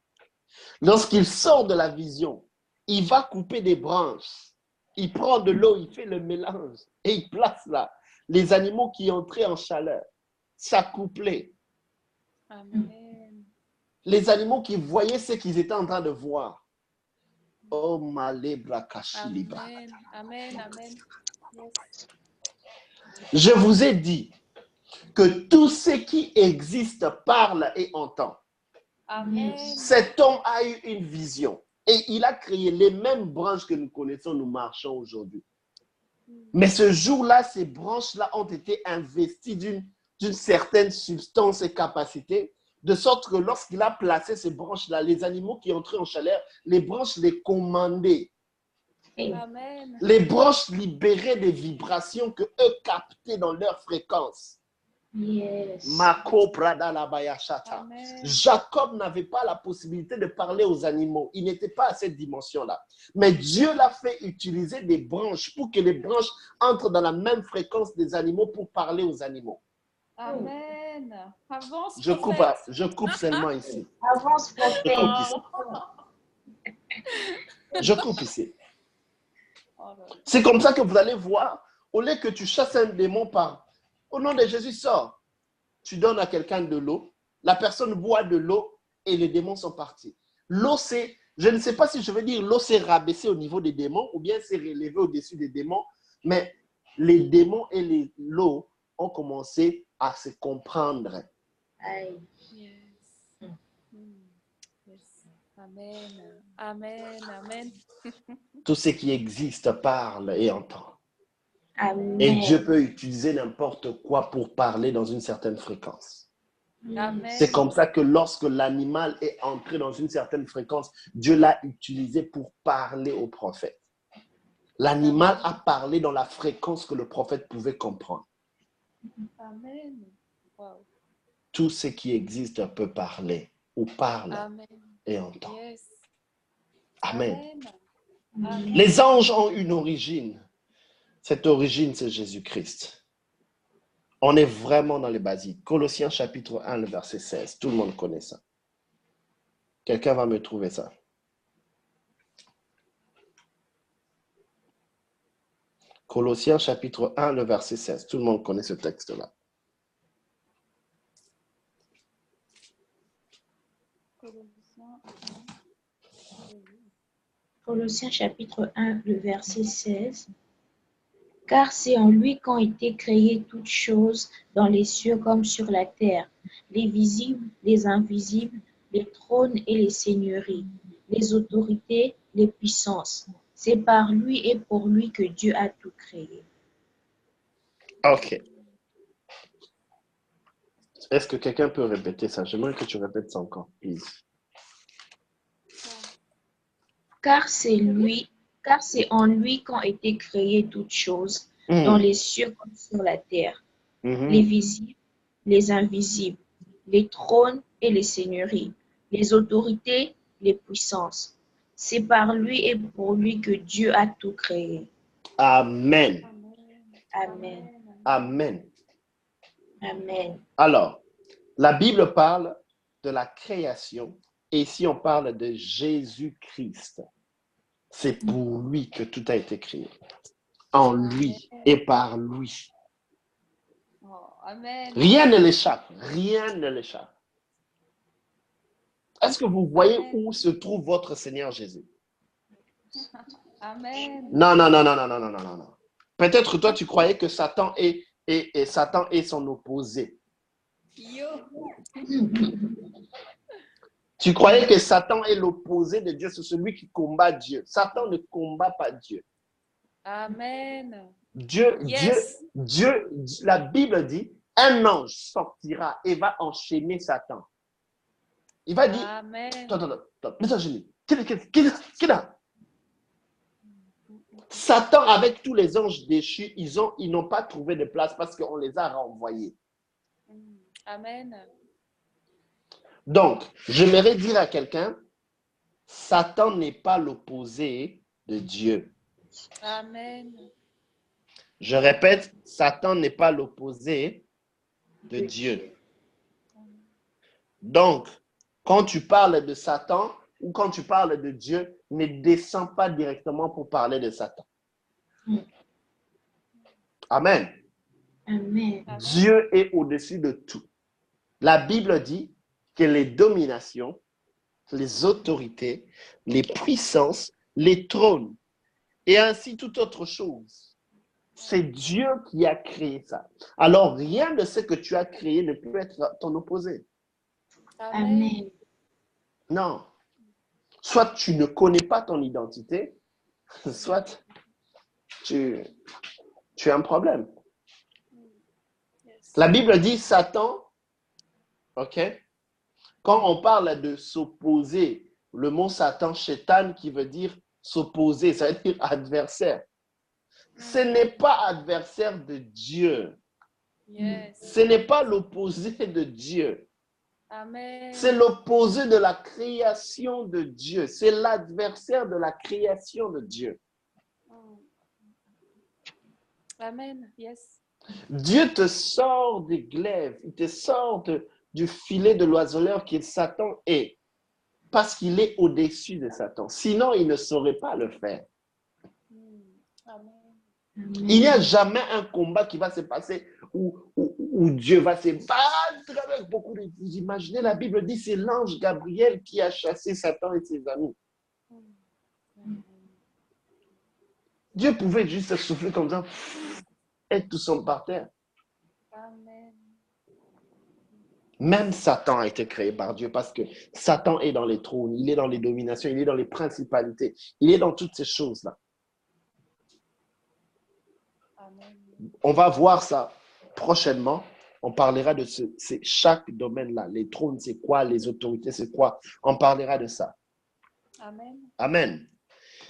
Lorsqu'il sort de la vision, il va couper des branches. Il prend de l'eau, il fait le mélange et il place là les animaux qui entraient en chaleur, s'accoupler. Amen. Les animaux qui voyaient ce qu'ils étaient en train de voir. Oh, malebra kashilibra. Amen. Amen. Amen. Yes. Je vous ai dit que tout ce qui existe parle et entend. Amen. Cet homme a eu une vision et il a créé les mêmes branches que nous connaissons, nous marchons aujourd'hui. Mais ce jour-là, ces branches-là ont été investies d'une certaine substance et capacité, de sorte que lorsqu'il a placé ces branches-là, les animaux qui entraient en chaleur, les branches les commandaient. Amen. Les branches libéraient des vibrations que eux captaient dans leur fréquence. Yes. Mako Prada la Bayashata. Amen. Jacob n'avait pas la possibilité de parler aux animaux. Il n'était pas à cette dimension-là. Mais Dieu l'a fait utiliser des branches pour que les branches entrent dans la même fréquence des animaux pour parler aux animaux. Amen. Avance, Je prophète. coupe seulement ici. Avance, prophète. Je coupe ici. Oh là là. C'est comme ça que vous allez voir, au lieu que tu chasses un démon au nom de Jésus, sors. Tu donnes à quelqu'un de l'eau, la personne boit de l'eau et les démons sont partis. L'eau, je ne sais pas si je veux dire l'eau s'est rabaissée au niveau des démons ou bien s'est relevée au-dessus des démons, mais les démons et l'eau ont commencé à se comprendre. Aïe. Yes. Yes. Amen. Amen. Amen. Tout ce qui existe parle et entend. Amen. Et Dieu peut utiliser n'importe quoi pour parler dans une certaine fréquence. Amen. C'est comme ça que lorsque l'animal est entré dans une certaine fréquence, Dieu l'a utilisé pour parler au prophète. L'animal a parlé dans la fréquence que le prophète pouvait comprendre. Amen. Wow. Tout ce qui existe peut parler ou parle Amen. et entend. Yes. Amen. Amen. Amen. Les anges ont une origine. Cette origine, c'est Jésus-Christ. On est vraiment dans les basiques. Colossiens chapitre 1, le verset 16. Tout le monde connaît ça. Quelqu'un va me trouver ça. Colossiens chapitre 1, le verset 16. Tout le monde connaît ce texte-là. Colossiens 1. Colossiens chapitre 1, le verset 16. Car c'est en lui qu'ont été créées toutes choses dans les cieux comme sur la terre, les visibles, les invisibles, les trônes et les seigneuries, les autorités, les puissances. C'est par lui et pour lui que Dieu a tout créé. OK. Est-ce que quelqu'un peut répéter ça? J'aimerais que tu répètes ça encore, please. Car c'est en lui qu'ont été créées toutes choses dans les cieux comme sur la terre, les visibles, les invisibles, les trônes et les seigneuries, les autorités, les puissances. C'est par lui et pour lui que Dieu a tout créé. Amen. Amen. Amen. Amen. Alors, la Bible parle de la création et ici on parle de Jésus-Christ. C'est pour lui que tout a été créé. En lui et par lui. Oh, amen. Rien ne l'échappe. Rien ne l'échappe. Est-ce que vous voyez où se trouve votre Seigneur Jésus? Amen. Non, non, non, non, non, non, non, non, non. Peut-être toi, tu croyais que Satan est son opposé. Yo. Tu croyais que Satan est l'opposé de Dieu, c'est celui qui combat Dieu. Satan ne combat pas Dieu. Amen. Dieu, Yes. la Bible dit, un ange sortira et va enchaîner Satan. Il va dire, Amen. attends, misogynie. Satan avec tous les anges déchus, ils n'ont pas trouvé de place parce qu'on les a renvoyés. Amen. Donc, j'aimerais dire à quelqu'un, Satan n'est pas l'opposé de Dieu. Amen. Je répète, Satan n'est pas l'opposé de Dieu. Donc, quand tu parles de Satan ou quand tu parles de Dieu, ne descends pas directement pour parler de Satan. Amen. Amen. Dieu est au-dessus de tout. La Bible dit que les dominations, les autorités, les puissances, les trônes et ainsi toute autre chose, c'est Dieu qui a créé ça. Alors, rien de ce que tu as créé ne peut être ton opposé. Amen. Non. Soit tu ne connais pas ton identité, soit tu as un problème. La Bible dit Satan, ok? Quand on parle de s'opposer, le mot Satan, Shaitan, qui veut dire s'opposer, ça veut dire adversaire. Ce n'est pas adversaire de Dieu. Yes. Ce n'est pas l'opposé de Dieu. Amen. C'est l'opposé de la création de Dieu. C'est l'adversaire de la création de Dieu. Amen. Yes. Dieu te sort des glaives, il te sort du filet de l'oiseleur qui Satan est, parce qu'il est au-dessus de Satan. Sinon, il ne saurait pas le faire. Amen. Il n'y a jamais un combat qui va se passer où Dieu va se battre avec beaucoup de... Vous imaginez, la Bible dit c'est l'ange Gabriel qui a chassé Satan et ses amis. Dieu pouvait juste souffler comme ça et tout sont par terre. Amen. Même Satan a été créé par Dieu parce que Satan est dans les trônes, il est dans les dominations, il est dans les principalités, il est dans toutes ces choses-là. Amen. On va voir ça prochainement. On parlera de chaque domaine-là. Les trônes, c'est quoi? Les autorités, c'est quoi? On parlera de ça. Amen. Amen.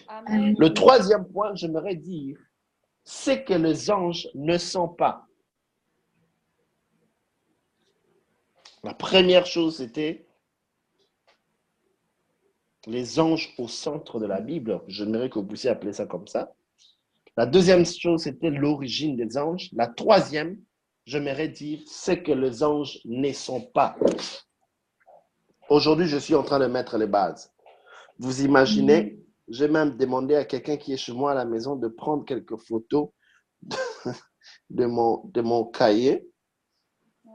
Amen. Le troisième point, j'aimerais dire, c'est que les anges ne sont pas. La première chose, c'était les anges au centre de la Bible. J'aimerais que vous puissiez appeler ça comme ça. La deuxième chose, c'était l'origine des anges. La troisième, j'aimerais dire, c'est que les anges ne sont pas. Aujourd'hui, je suis en train de mettre les bases. Vous imaginez, j'ai même demandé à quelqu'un qui est chez moi à la maison de prendre quelques photos de mon cahier.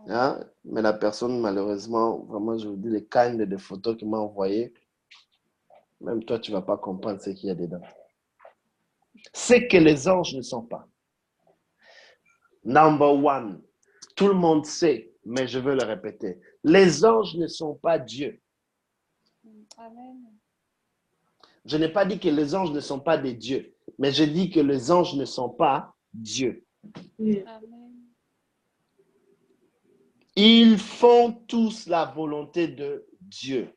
Hein? Mais la personne, malheureusement, vraiment, je vous dis, les kinds de photos qu'il m'a envoyées, même toi, tu ne vas pas comprendre ce qu'il y a dedans. C'est que les anges ne sont pas. Number one, tout le monde sait, mais je veux le répéter. Les anges ne sont pas Dieu. Amen. Je n'ai pas dit que les anges ne sont pas des dieux, mais je dis que les anges ne sont pas Dieu. Amen. Ils font tous la volonté de Dieu.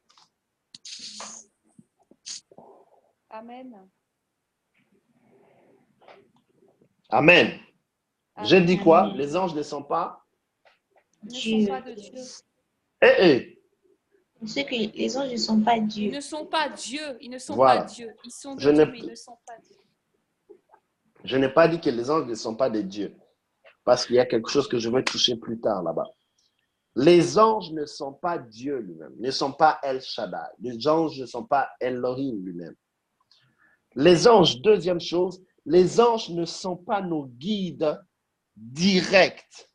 Amen. Amen. J'ai dit quoi? Amen. Les anges ne sont pas? Ils ne Dieu. sont pas de Dieu. Ceux que les anges ne sont pas Ils Dieu. ne sont pas Dieu. Ils ne sont Voilà. pas Dieu. Ils sont de Je Dieu, n'ai- mais ils ne sont pas Dieu. Je n'ai pas dit que les anges ne sont pas des dieux, parce qu'il y a quelque chose que je vais toucher plus tard là-bas. Les anges ne sont pas Dieu lui-même, ne sont pas El Shaddai. Les anges ne sont pas Elohim lui-même. Les anges, deuxième chose, les anges ne sont pas nos guides directs.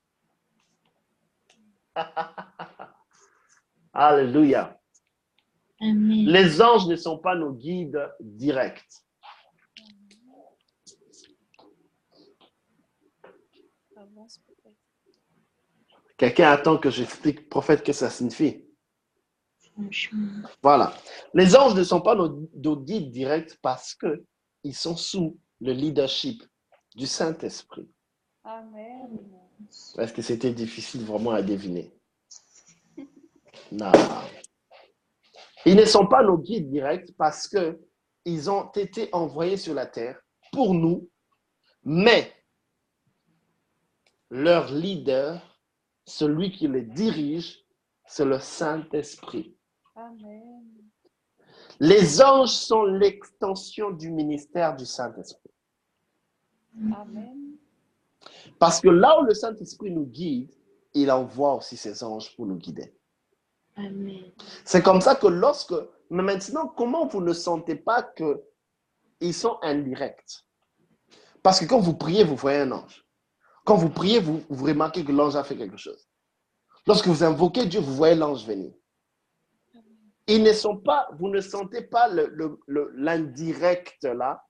Alléluia. Amen. Les anges ne sont pas nos guides directs. Avance peut-être. Quelqu'un attend que j'explique, prophète, que ça signifie. Franchement. Voilà. Les anges ne sont pas nos guides directs parce qu'ils sont sous le leadership du Saint-Esprit. Amen. Est-ce que c'était difficile vraiment à deviner? Non. Ils ne sont pas nos guides directs parce qu'ils ont été envoyés sur la terre pour nous, mais leur leader, celui qui les dirige, c'est le Saint-Esprit. Amen. Les anges sont l'extension du ministère du Saint-Esprit. Amen. Parce que là où le Saint-Esprit nous guide, il envoie aussi ses anges pour nous guider. Amen. C'est comme ça que mais maintenant, comment vous ne sentez pas qu'ils sont indirects? Parce que quand vous priez, vous voyez un ange. Quand vous priez, vous remarquez que l'ange a fait quelque chose. Lorsque vous invoquez Dieu, vous voyez l'ange venir. Ils ne sont pas, vous ne sentez pas l'indirect là,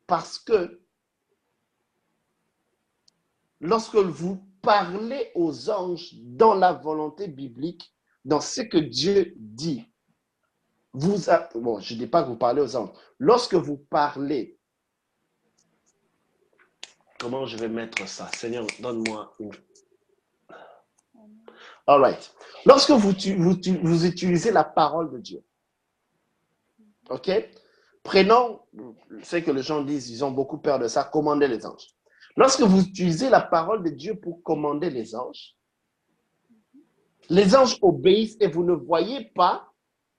parce que lorsque vous parlez aux anges dans la volonté biblique, dans ce que Dieu dit, bon, je ne dis pas que vous parlez aux anges. Lorsque vous parlez, comment je vais mettre ça? Seigneur, donne-moi une... All right. Lorsque vous utilisez la parole de Dieu, ok? Prenons, c'est que les gens disent, ils ont beaucoup peur de ça, commander les anges. Lorsque vous utilisez la parole de Dieu pour commander les anges obéissent et vous ne voyez pas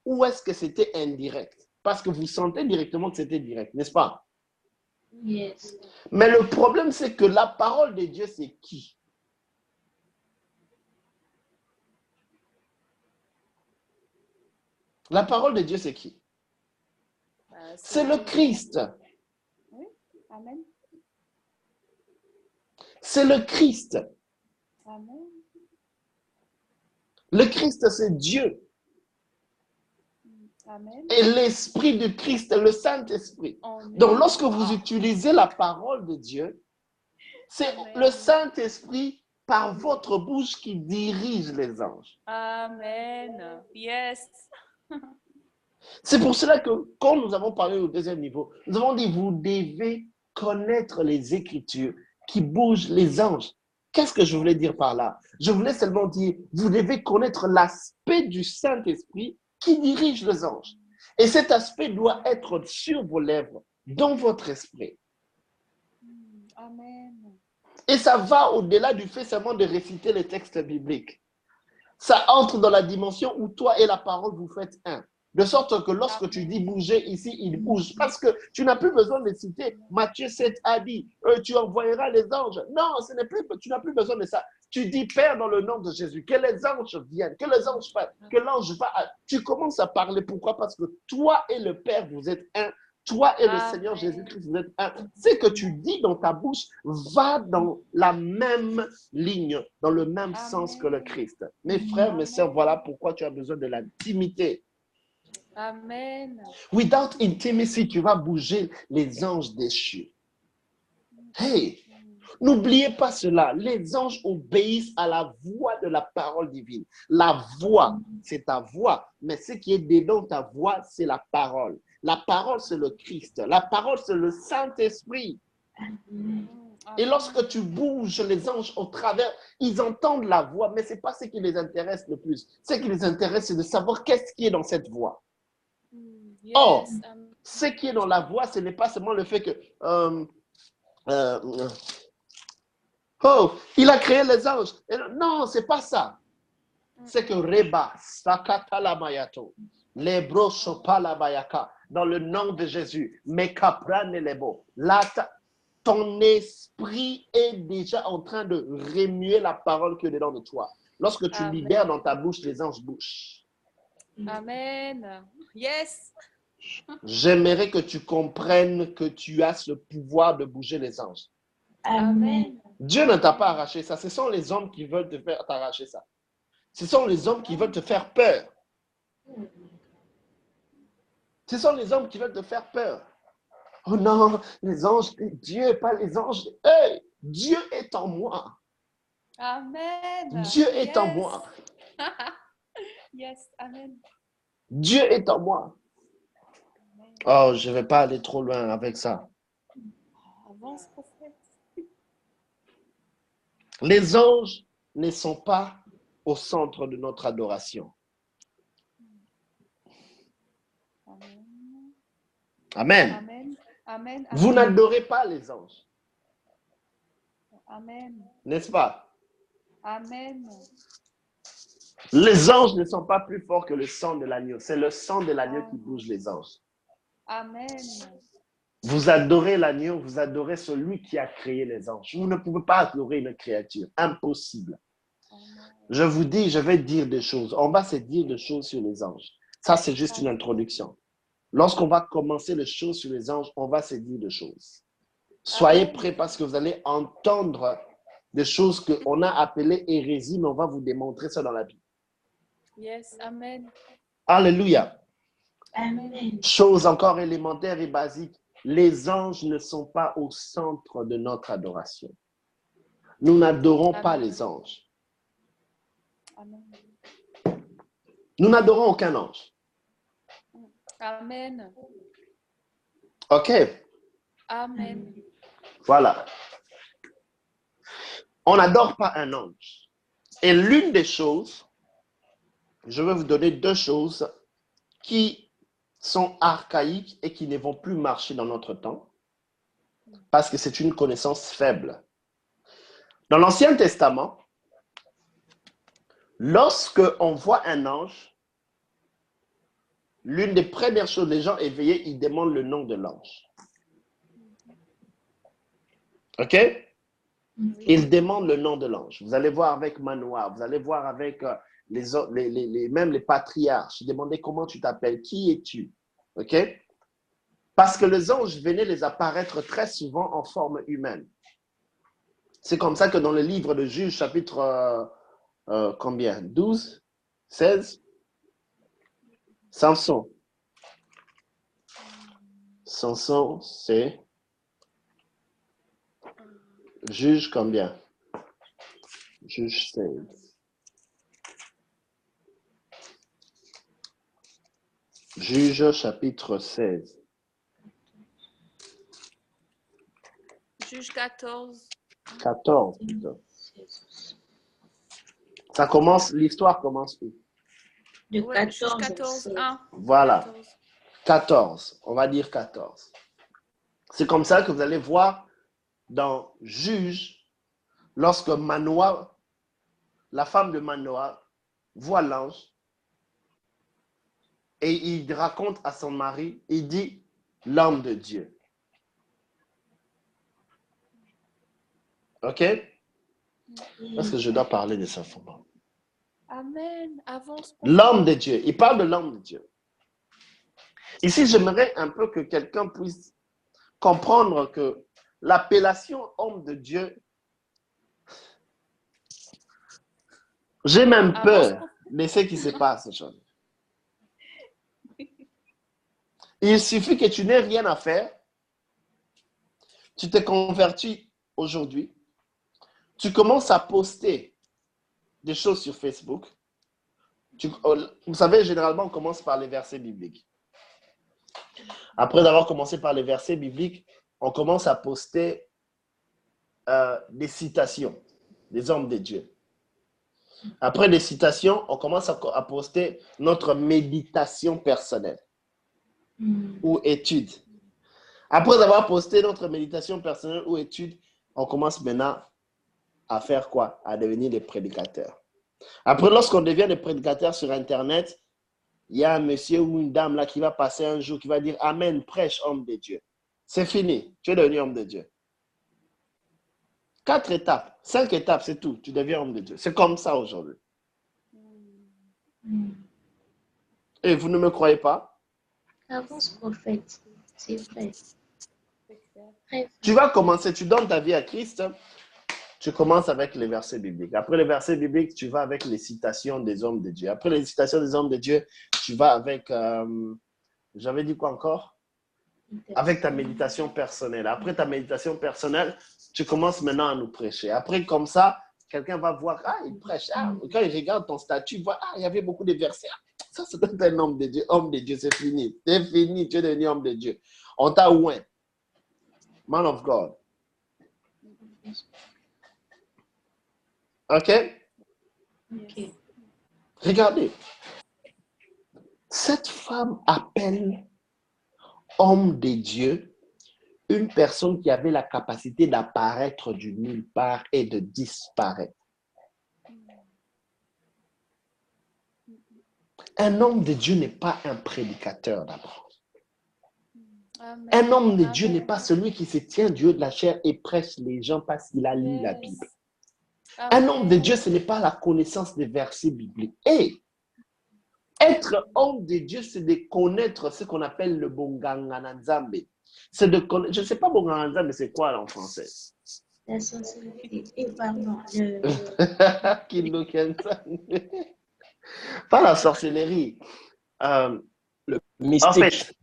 où est-ce que c'était indirect. Parce que vous sentez directement que c'était direct, n'est-ce pas? Yes. Mais le problème, c'est que la parole de Dieu, c'est qui? La parole de Dieu, c'est qui? C'est le Christ. Oui. Amen. C'est le Christ. Amen. Le Christ, c'est Dieu. Amen. Et l'Esprit du Christ, le Saint-Esprit. Amen. Donc, lorsque vous utilisez la parole de Dieu, c'est Amen. le Saint-Esprit par votre bouche qui dirige les anges. Amen. Yes. C'est pour cela que quand nous avons parlé au deuxième niveau, nous avons dit, vous devez connaître les Écritures qui bougent les anges. Qu'est-ce que je voulais dire par là? Je voulais seulement dire, vous devez connaître l'aspect du Saint-Esprit qui dirige les anges. Et cet aspect doit être sur vos lèvres, dans votre esprit. Amen. Et ça va au-delà du fait seulement de réciter les textes bibliques. Ça entre dans la dimension où toi et la parole, vous faites un. De sorte que lorsque tu dis bouger ici, il bouge. Parce que tu n'as plus besoin de citer Matthieu 7 a dit, tu envoyeras les anges. Non, tu n'as plus besoin de ça. Tu dis, Père, dans le nom de Jésus, que les anges viennent, que les anges fassent, que l'ange va. Tu commences à parler. Pourquoi? Parce que toi et le Père, vous êtes un. Toi et le Amen. Seigneur Jésus-Christ, vous êtes un. Ce que tu dis dans ta bouche va dans la même ligne, dans le même sens que le Amen. Christ. Mes frères, mes sœurs, Amen. voilà pourquoi tu as besoin de l'intimité. Amen. Without intimacy, tu vas bouger les anges déchus. Hey, n'oubliez pas cela. Les anges obéissent à la voix de la parole divine. La voix, c'est ta voix. Mais ce qui est dedans ta voix, c'est la parole. La parole, c'est le Christ. La parole, c'est le Saint-Esprit. Et lorsque tu bouges les anges au travers, ils entendent la voix, mais ce n'est pas ce qui les intéresse le plus. Ce qui les intéresse, c'est de savoir qu'est-ce qui est dans cette voix. Or, Yes. Amen. ce qui est dans la voix, ce n'est pas seulement le fait que oh, il a créé les anges. Non, c'est pas ça. C'est que Reba, Sakatala Mayato, Lebro Sopala Bayaka, dans le nom de Jésus, Mekapran Lebo, là, ton esprit est déjà en train de remuer la parole qui est dedans de toi. Lorsque tu Amen. libères dans ta bouche, les anges bougent. Amen. Yes. J'aimerais que tu comprennes que tu as ce pouvoir de bouger les anges. Amen. Dieu ne t'a pas arraché ça. Ce sont les hommes qui veulent te faire t'arracher ça. Ce sont les hommes qui veulent te faire peur. Ce sont les hommes qui veulent te faire peur. Oh non, les anges, Dieu, pas les anges. Hey, Dieu est en moi. Amen. Dieu est en moi. Yes. Amen. Dieu est en moi. Oh, je ne vais pas aller trop loin avec ça. Avance, prophète. Les anges ne sont pas au centre de notre adoration. Amen. Amen. Amen. Amen. Vous Amen. n'adorez pas les anges, Amen. n'est-ce pas? Amen. Les anges ne sont pas plus forts que le sang de l'agneau. C'est le sang de l'agneau qui bouge les anges. Amen. Vous adorez l'agneau, vous adorez celui qui a créé les anges. Vous ne pouvez pas adorer une créature. Impossible. Je vous dis, je vais dire des choses. On va se dire des choses sur les anges. Ça, c'est juste une introduction. Lorsqu'on va commencer les choses sur les anges, on va se dire des choses. Soyez prêts parce que vous allez entendre des choses qu'on a appelées hérésie, mais on va vous démontrer ça dans la Bible. Yes. Amen. Alléluia. Amen. Chose encore élémentaire et basique, les anges ne sont pas au centre de notre adoration. Nous n'adorons pas Amen. les anges. Amen. Nous n'adorons aucun ange. Amen. OK? Amen. Voilà. On n'adore pas un ange. Et l'une des choses, je vais vous donner deux choses qui sont archaïques et qui ne vont plus marcher dans notre temps parce que c'est une connaissance faible. Dans l'Ancien Testament, lorsque on voit un ange, l'une des premières choses, les gens éveillés, ils demandent le nom de l'ange. OK? Ils demandent le nom de l'ange. Vous allez voir avec Manoah, vous allez voir avec même les patriarches. Ils demandaient comment tu t'appelles, qui es-tu? OK? Parce que les anges venaient les apparaître très souvent en forme humaine. C'est comme ça que dans le livre de Juges, chapitre combien? 12? 16? Samson. Samson, c'est Juge combien? Juge 16. Juge chapitre 16. Juge 14. 14 plutôt. Ça commence, l'histoire commence où? De Ouais, Juge 14 à 14. 16. 1. Voilà. 14. 14. On va dire 14. C'est comme ça que vous allez voir dans Juge, lorsque Manoah, la femme de Manoah, voit l'ange et il raconte à son mari, il dit l'homme de Dieu. OK? Est-ce que je dois parler de ça? Amen. Avance. L'homme de Dieu. Il parle de l'homme de Dieu. Ici, j'aimerais un peu que quelqu'un puisse comprendre que l'appellation homme de Dieu, j'ai même Avance. peur de ce qui se passe aujourd'hui. Il suffit que tu n'aies rien à faire, tu te convertis aujourd'hui, tu commences à poster des choses sur Facebook. Vous savez, généralement, on commence par les versets bibliques. Après avoir commencé par les versets bibliques, on commence à poster des citations des hommes de Dieu. Après des citations, on commence à poster notre méditation personnelle ou étude. Après avoir posté notre méditation personnelle ou étude, on commence maintenant à faire quoi? À devenir des prédicateurs. Après, lorsqu'on devient des prédicateurs sur Internet, il y a un monsieur ou une dame là qui va passer un jour, qui va dire Amen, prêche, homme de Dieu. C'est fini, tu es devenu homme de Dieu. 4 étapes, 5 étapes, c'est tout, tu deviens homme de Dieu. C'est comme ça aujourd'hui. Et vous ne me croyez pas? Avance, prophète. C'est vrai. Très vrai. Tu vas commencer, tu donnes ta vie à Christ, tu commences avec les versets bibliques. Après les versets bibliques, tu vas avec les citations des hommes de Dieu. Après les citations des hommes de Dieu, tu vas avec, j'avais dit quoi encore? Avec ta méditation personnelle. Après ta méditation personnelle, tu commences maintenant à nous prêcher. Après, comme ça, quelqu'un va voir, ah, il prêche. Ah, quand il regarde ton statut, il voit, ah, il y avait beaucoup de versets. Ah, ça, c'est un homme de Dieu. Homme de Dieu, c'est fini. C'est fini, tu es devenu homme de Dieu. On t'a oint. Man of God. OK? Ok. Regardez. Cette femme appelle homme de Dieu une personne qui avait la capacité d'apparaître du nulle part et de disparaître. Un homme de Dieu n'est pas un prédicateur d'abord. Amen. Un homme de Dieu Amen. n'est pas celui qui se tient du haut de la chair et prêche les gens parce qu'il a lu la Bible. Amen. Un homme de Dieu, ce n'est pas la connaissance des versets bibliques. Et être homme de Dieu, c'est de connaître ce qu'on appelle le Bongangananzambe. C'est de connaître, je ne sais pas Bongangananzambe, c'est quoi là, en français? La sensibilité, pardon. Pas la sorcellerie. Le En mystique. fait,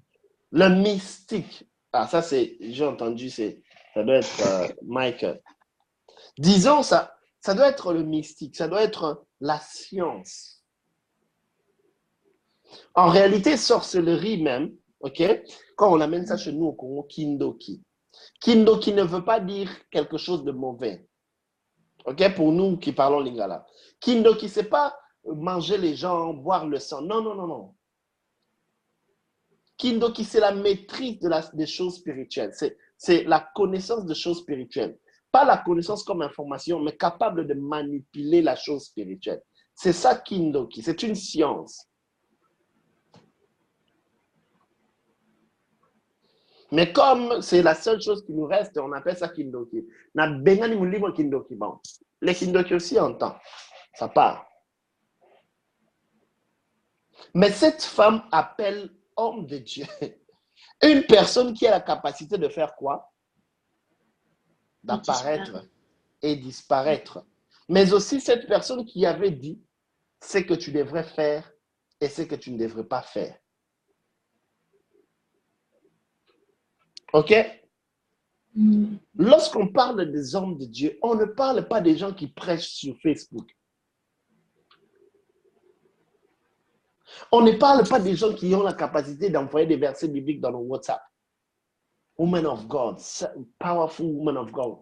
le mystique. Ah, ça, c'est, j'ai entendu, ça doit être Michael. Disons ça doit être le mystique, ça doit être la science. En réalité, sorcellerie même, ok, quand on amène ça chez nous au Congo, Kindoki. Kindoki ne veut pas dire quelque chose de mauvais. Ok, pour nous qui parlons lingala. Kindoki, c'est pas manger les gens, boire le sang. Non, non, non, non. Kindoki, c'est la maîtrise des choses spirituelles. C'est la connaissance de choses spirituelles. Pas la connaissance comme information, mais capable de manipuler la chose spirituelle. C'est ça Kindoki. C'est une science. Mais comme c'est la seule chose qui nous reste, on appelle ça Kindoki. Na bengani mulimo Kindoki. Bon, les Kindoki aussi en temps. Ça part. Mais cette femme appelle homme de Dieu une personne qui a la capacité de faire quoi? D'apparaître et disparaître. Mais aussi cette personne qui avait dit ce que tu devrais faire et ce que tu ne devrais pas faire. OK? Lorsqu'on parle des hommes de Dieu, on ne parle pas des gens qui prêchent sur Facebook. On ne parle pas des gens qui ont la capacité d'envoyer des versets bibliques dans nos WhatsApp. Woman of God, powerful woman of God,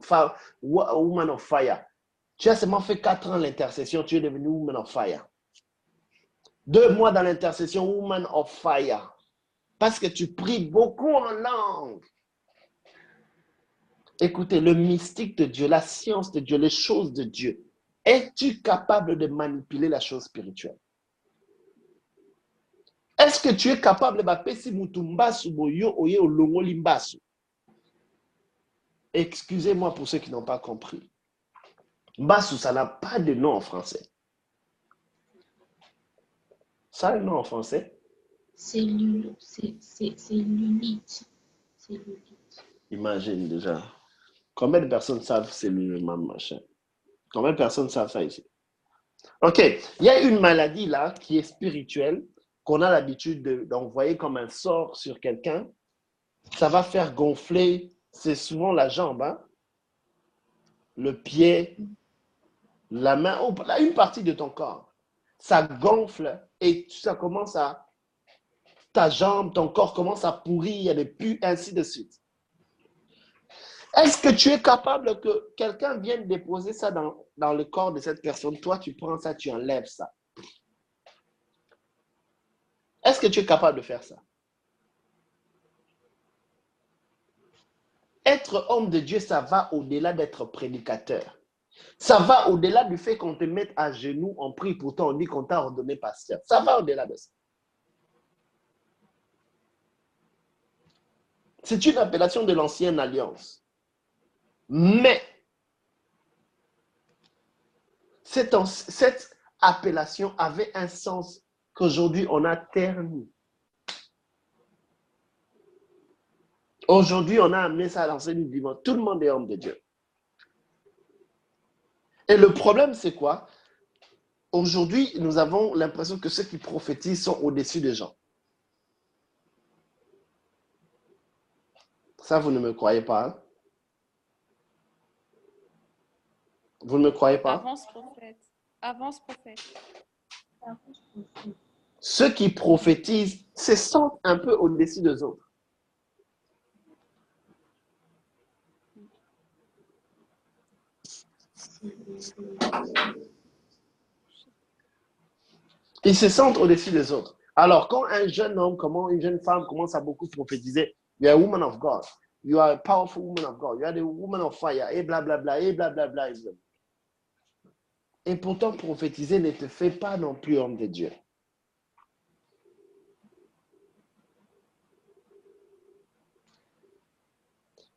woman of fire. Tu as seulement fait 4 ans l'intercession, tu es devenu woman of fire. 2 mois dans l'intercession, woman of fire. Parce que tu pries beaucoup en langue. Écoutez, le mystique de Dieu, la science de Dieu, les choses de Dieu. Es-tu capable de manipuler la chose spirituelle? Est-ce que tu es capable de bapesi mutumbasu boyo oye olongoli mbasu? Excusez-moi pour ceux qui n'ont pas compris. Mbasu, ça n'a pas de nom en français. Ça a un nom en français? C'est Lulite. C'est Lulite. Imagine déjà. Combien de personnes savent c'est le même machin? Combien de personnes savent ça ici? Ok, il y a une maladie là qui est spirituelle, qu'on a l'habitude d'envoyer comme un sort sur quelqu'un. Ça va faire gonfler, c'est souvent la jambe, hein? Le pied, la main, une partie de ton corps. Ça gonfle et ça commence à... Ta jambe, ton corps commence à pourrir, il y a des pus, ainsi de suite. Est-ce que tu es capable que quelqu'un vienne déposer ça dans le corps de cette personne? Toi, tu prends ça, tu enlèves ça. Est-ce que tu es capable de faire ça? Être homme de Dieu, ça va au-delà d'être prédicateur. Ça va au-delà du fait qu'on te mette à genoux, on prie, pourtant on dit qu'on t'a ordonné pasteur. Ça va au-delà de ça. C'est une appellation de l'ancienne alliance. Mais cette appellation avait un sens qu'aujourd'hui on a terni. Aujourd'hui, on a amené ça à l'enseigne du monde. Tout le monde est homme de Dieu. Et le problème, c'est quoi? Aujourd'hui, nous avons l'impression que ceux qui prophétisent sont au-dessus des gens. Ça, vous ne me croyez pas, hein? Vous ne me croyez pas? Avance, prophète. Avance, prophète. Ceux qui prophétisent se sentent un peu au-dessus des autres. Ils se sentent au-dessus des autres. Alors, quand un jeune homme, une jeune femme commence à beaucoup prophétiser, you are a woman of God, you are a powerful woman of God, you are the woman of fire, et blablabla, et blablabla. Et pourtant, prophétiser ne te fait pas non plus homme de Dieu.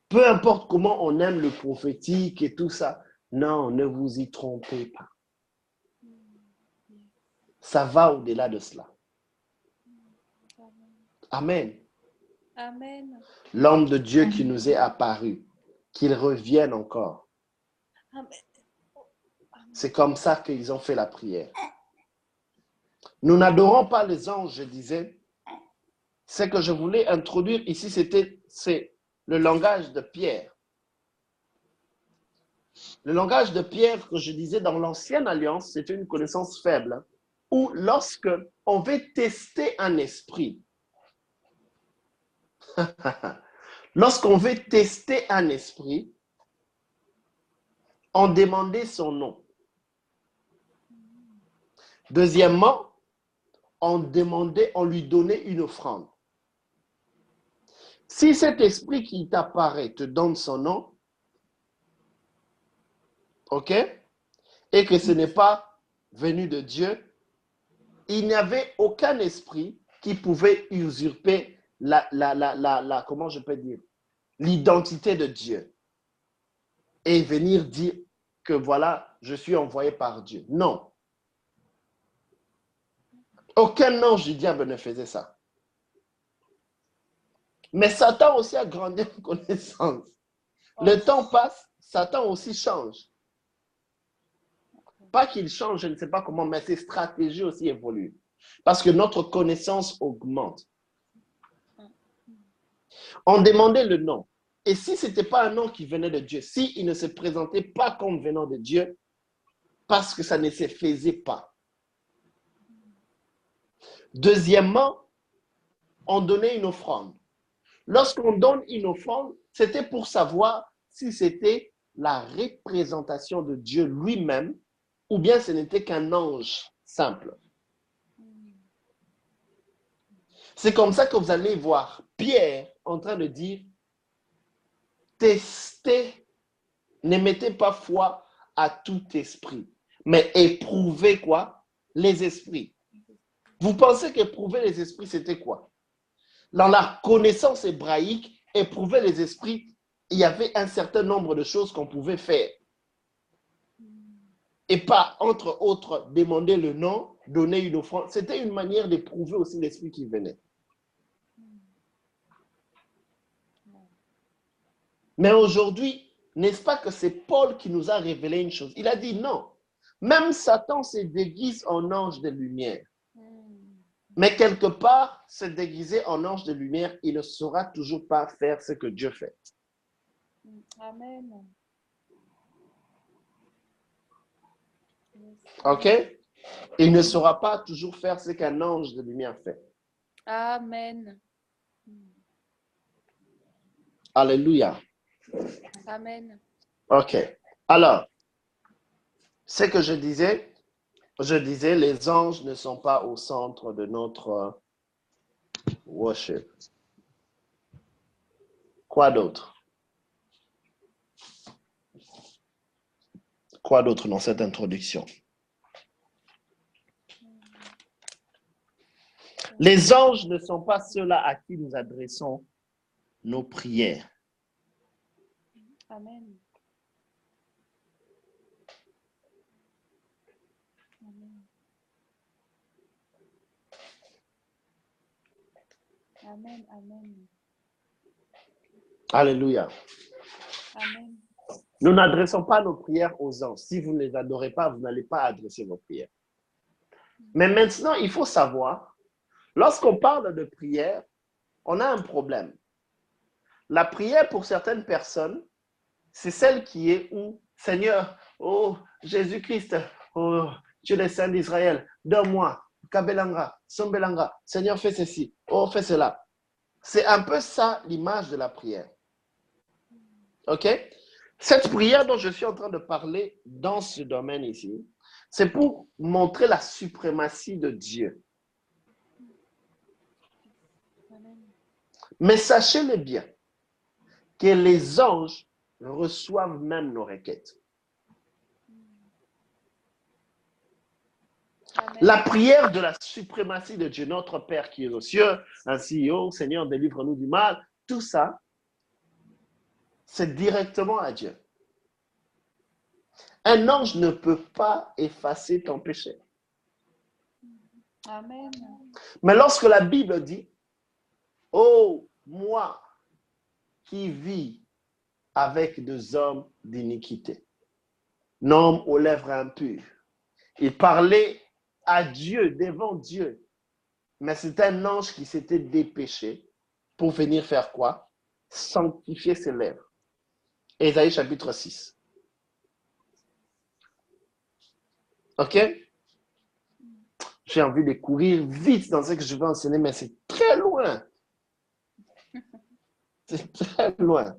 Peu importe comment on aime le prophétique et tout ça, non, ne vous y trompez pas. Ça va au-delà de cela. Amen. Amen. L'homme de Dieu qui nous est apparu, qu'il revienne encore. Amen. C'est comme ça qu'ils ont fait la prière. Nous n'adorons pas les anges, je disais. Ce que je voulais introduire ici, c'est le langage de Pierre. Le langage de Pierre, que je disais dans l'ancienne alliance, c'était une connaissance faible, où lorsque on veut tester un esprit, lorsqu'on veut tester un esprit, on demandait son nom. Deuxièmement, on lui donnait une offrande. Si cet esprit qui t'apparaît te donne son nom, ok, et que ce n'est pas venu de Dieu, il n'y avait aucun esprit qui pouvait usurper comment je peux dire, l'identité de Dieu et venir dire que voilà, je suis envoyé par Dieu. Non. Aucun ange du diable ne faisait ça. Mais Satan aussi a grandi en connaissance. Le temps passe, Satan aussi change. Pas qu'il change, je ne sais pas comment, mais ses stratégies aussi évoluent. Parce que notre connaissance augmente. On demandait le nom. Et si ce n'était pas un nom qui venait de Dieu, s'il ne se présentait pas comme venant de Dieu, parce que ça ne se faisait pas. Deuxièmement, on donnait une offrande. Lorsqu'on donne une offrande, c'était pour savoir si c'était la représentation de Dieu lui-même ou bien ce n'était qu'un ange simple. C'est comme ça que vous allez voir Pierre en train de dire, testez, ne mettez pas foi à tout esprit, mais éprouvez quoi? Les esprits. Vous pensez qu'éprouver les esprits, c'était quoi? Dans la connaissance hébraïque, éprouver les esprits, il y avait un certain nombre de choses qu'on pouvait faire. Et pas, entre autres, demander le nom, donner une offrande. C'était une manière d'éprouver aussi l'esprit qui venait. Mais aujourd'hui, n'est-ce pas que c'est Paul qui nous a révélé une chose? Il a dit non. Même Satan se déguise en ange de lumière. Mais quelque part, se déguiser en ange de lumière, il ne saura toujours pas faire ce que Dieu fait. Amen. OK? Il ne saura pas toujours faire ce qu'un ange de lumière fait. Amen. Alléluia. Amen. OK. Alors, ce que je disais, les anges ne sont pas au centre de notre worship. Quoi d'autre? Quoi d'autre dans cette introduction? Les anges ne sont pas ceux-là à qui nous adressons nos prières. Amen. Amen. Amen. Amen. Alléluia. Amen. Nous n'adressons pas nos prières aux anges. Si vous ne les adorez pas, vous n'allez pas adresser vos prières. Mais maintenant, il faut savoir, lorsqu'on parle de prière, on a un problème. La prière pour certaines personnes, c'est celle qui est où, Seigneur, oh Jésus-Christ, oh Dieu des saints d'Israël, donne-moi, Kabelanga, Sombelanga, Seigneur fais ceci, oh fais cela. C'est un peu ça l'image de la prière. OK? Cette prière dont je suis en train de parler dans ce domaine ici, c'est pour montrer la suprématie de Dieu. Amen. Mais sachez-le bien, que les anges reçoivent même nos requêtes. Amen. La prière de la suprématie de Dieu, notre Père qui est aux cieux, ainsi, oh Seigneur, délivre-nous du mal, tout ça, c'est directement à Dieu. Un ange ne peut pas effacer ton péché. Amen. Mais lorsque la Bible dit, oh, moi qui vis avec des hommes d'iniquité, homme aux lèvres impures, il parlait à Dieu, devant Dieu. Mais c'est un ange qui s'était dépêché pour venir faire quoi? Sanctifier ses lèvres. Ésaïe chapitre 6. OK? J'ai envie de courir vite dans ce que je veux enseigner, mais c'est très loin. C'est très loin.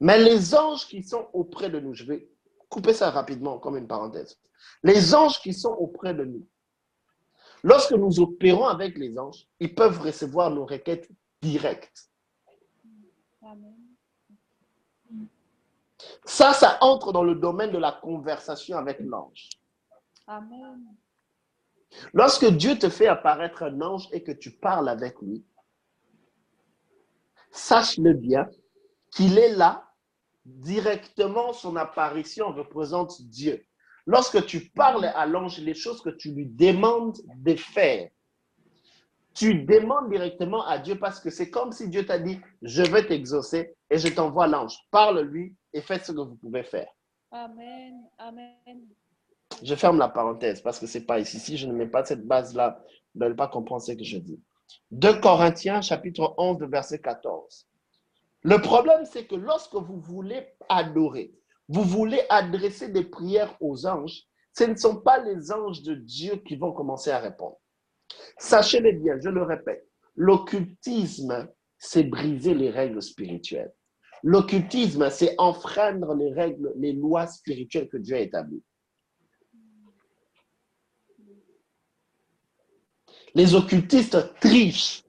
Mais les anges qui sont auprès de nous, je vais couper ça rapidement comme une parenthèse. Les anges qui sont auprès de nous, lorsque nous opérons avec les anges, ils peuvent recevoir nos requêtes directes. Amen. Ça entre dans le domaine de la conversation avec l'ange. Amen. Lorsque Dieu te fait apparaître un ange et que tu parles avec lui, sache-le bien qu'il est là, directement son apparition représente Dieu. Lorsque tu parles à l'ange, les choses que tu lui demandes de faire, tu demandes directement à Dieu parce que c'est comme si Dieu t'a dit, je vais t'exaucer et je t'envoie l'ange. Parle-lui et faites ce que vous pouvez faire. Amen. Amen. Je ferme la parenthèse parce que ce n'est pas ici. Si je ne mets pas cette base-là, vous n'allez pas comprendre ce que je dis. 2 Corinthiens, chapitre 11, verset 14. Le problème, c'est que lorsque vous voulez adorer, vous voulez adresser des prières aux anges, ce ne sont pas les anges de Dieu qui vont commencer à répondre. Sachez-le bien, je le répète, l'occultisme, c'est briser les règles spirituelles. L'occultisme, c'est enfreindre les règles, les lois spirituelles que Dieu a établies. Les occultistes trichent.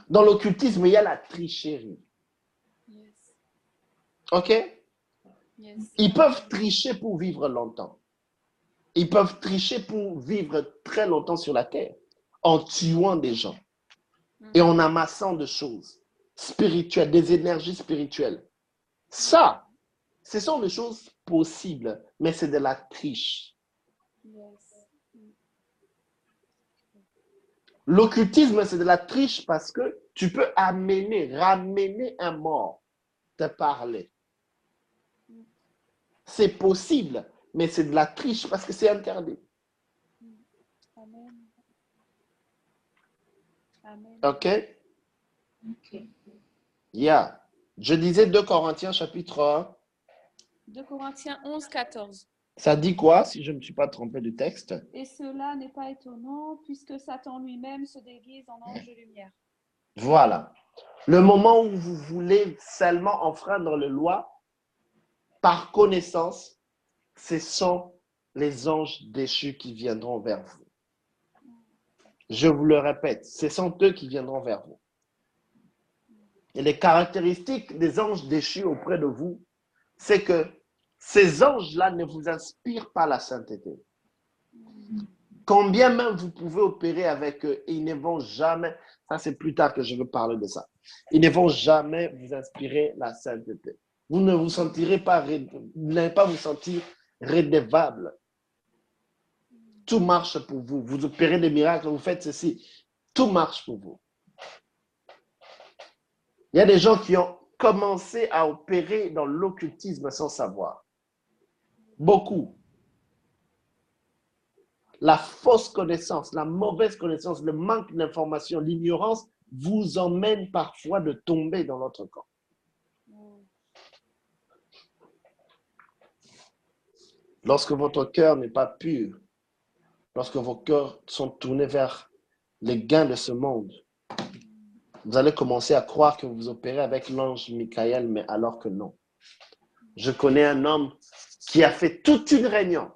Dans l'occultisme, il y a la tricherie. Yes. OK? Yes. Ils peuvent tricher pour vivre longtemps. Ils peuvent tricher pour vivre très longtemps sur la terre, en tuant des gens et en amassant des choses spirituelles, des énergies spirituelles. Ça, ce sont des choses possibles, mais c'est de la triche. Yes. L'occultisme, c'est de la triche parce que tu peux ramener un mort, te parler. C'est possible, mais c'est de la triche parce que c'est interdit. Amen. Amen. OK? Ok. Yeah. Je disais 2 Corinthiens chapitre 1. 2 Corinthiens 11, 14. Ça dit quoi, si je ne me suis pas trompé du texte? Et cela n'est pas étonnant, puisque Satan lui-même se déguise en ange de lumière. Voilà. Le moment où vous voulez seulement enfreindre les lois, par connaissance, ce sont les anges déchus qui viendront vers vous. Je vous le répète, ce sont eux qui viendront vers vous. Et les caractéristiques des anges déchus auprès de vous, c'est que ces anges-là ne vous inspirent pas la sainteté. Combien même vous pouvez opérer avec eux, ils ne vont jamais, ça c'est plus tard que je veux parler de ça, ils ne vont jamais vous inspirer la sainteté. Vous ne vous sentirez pas, vous n'allez pas vous sentir redevable. Tout marche pour vous. Vous opérez des miracles, vous faites ceci. Tout marche pour vous. Il y a des gens qui ont commencé à opérer dans l'occultisme sans savoir. Beaucoup. La fausse connaissance, la mauvaise connaissance, le manque d'information, l'ignorance vous emmène parfois de tomber dans l'autre camp. Lorsque votre cœur n'est pas pur, lorsque vos cœurs sont tournés vers les gains de ce monde, vous allez commencer à croire que vous opérez avec l'ange Michael, mais alors que non. Je connais un homme qui a fait toute une réunion,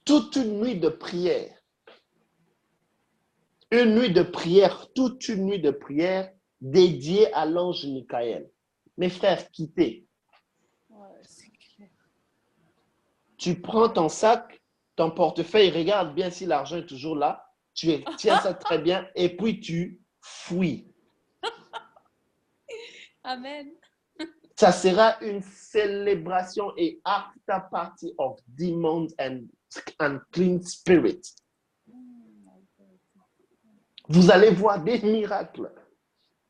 toute une nuit de prière. Une nuit de prière, toute une nuit de prière dédiée à l'ange Michael. Mes frères, quittez. Ouais, c'est clair. Tu prends ton sac, ton portefeuille, regarde bien si l'argent est toujours là. Tu tiens ça très bien et puis tu fuis. Amen. Ça sera une célébration et after party of demons and unclean spirits. Vous allez voir des miracles.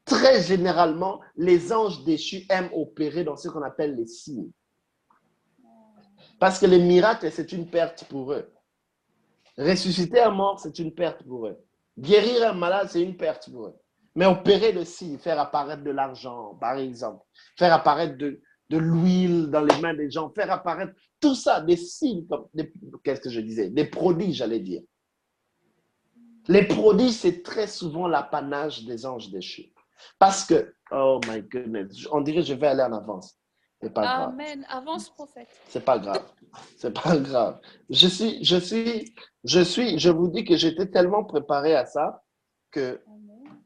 Très généralement, les anges déchus aiment opérer dans ce qu'on appelle les signes. Parce que les miracles, c'est une perte pour eux. Ressusciter un mort, c'est une perte pour eux. Guérir un malade, c'est une perte pour eux. Mais opérer le signe, faire apparaître de l'argent, par exemple, faire apparaître de l'huile dans les mains des gens, faire apparaître tout ça, des signes, qu'est-ce que je disais? Des prodiges, j'allais dire. Les prodiges, c'est très souvent l'apanage des anges déchus. Parce que, oh my goodness, on dirait que je vais aller en avance. C'est pas grave. Amen. Avance, prophète. C'est pas grave. C'est pas grave. Je vous dis que j'étais tellement préparé à ça que Amen.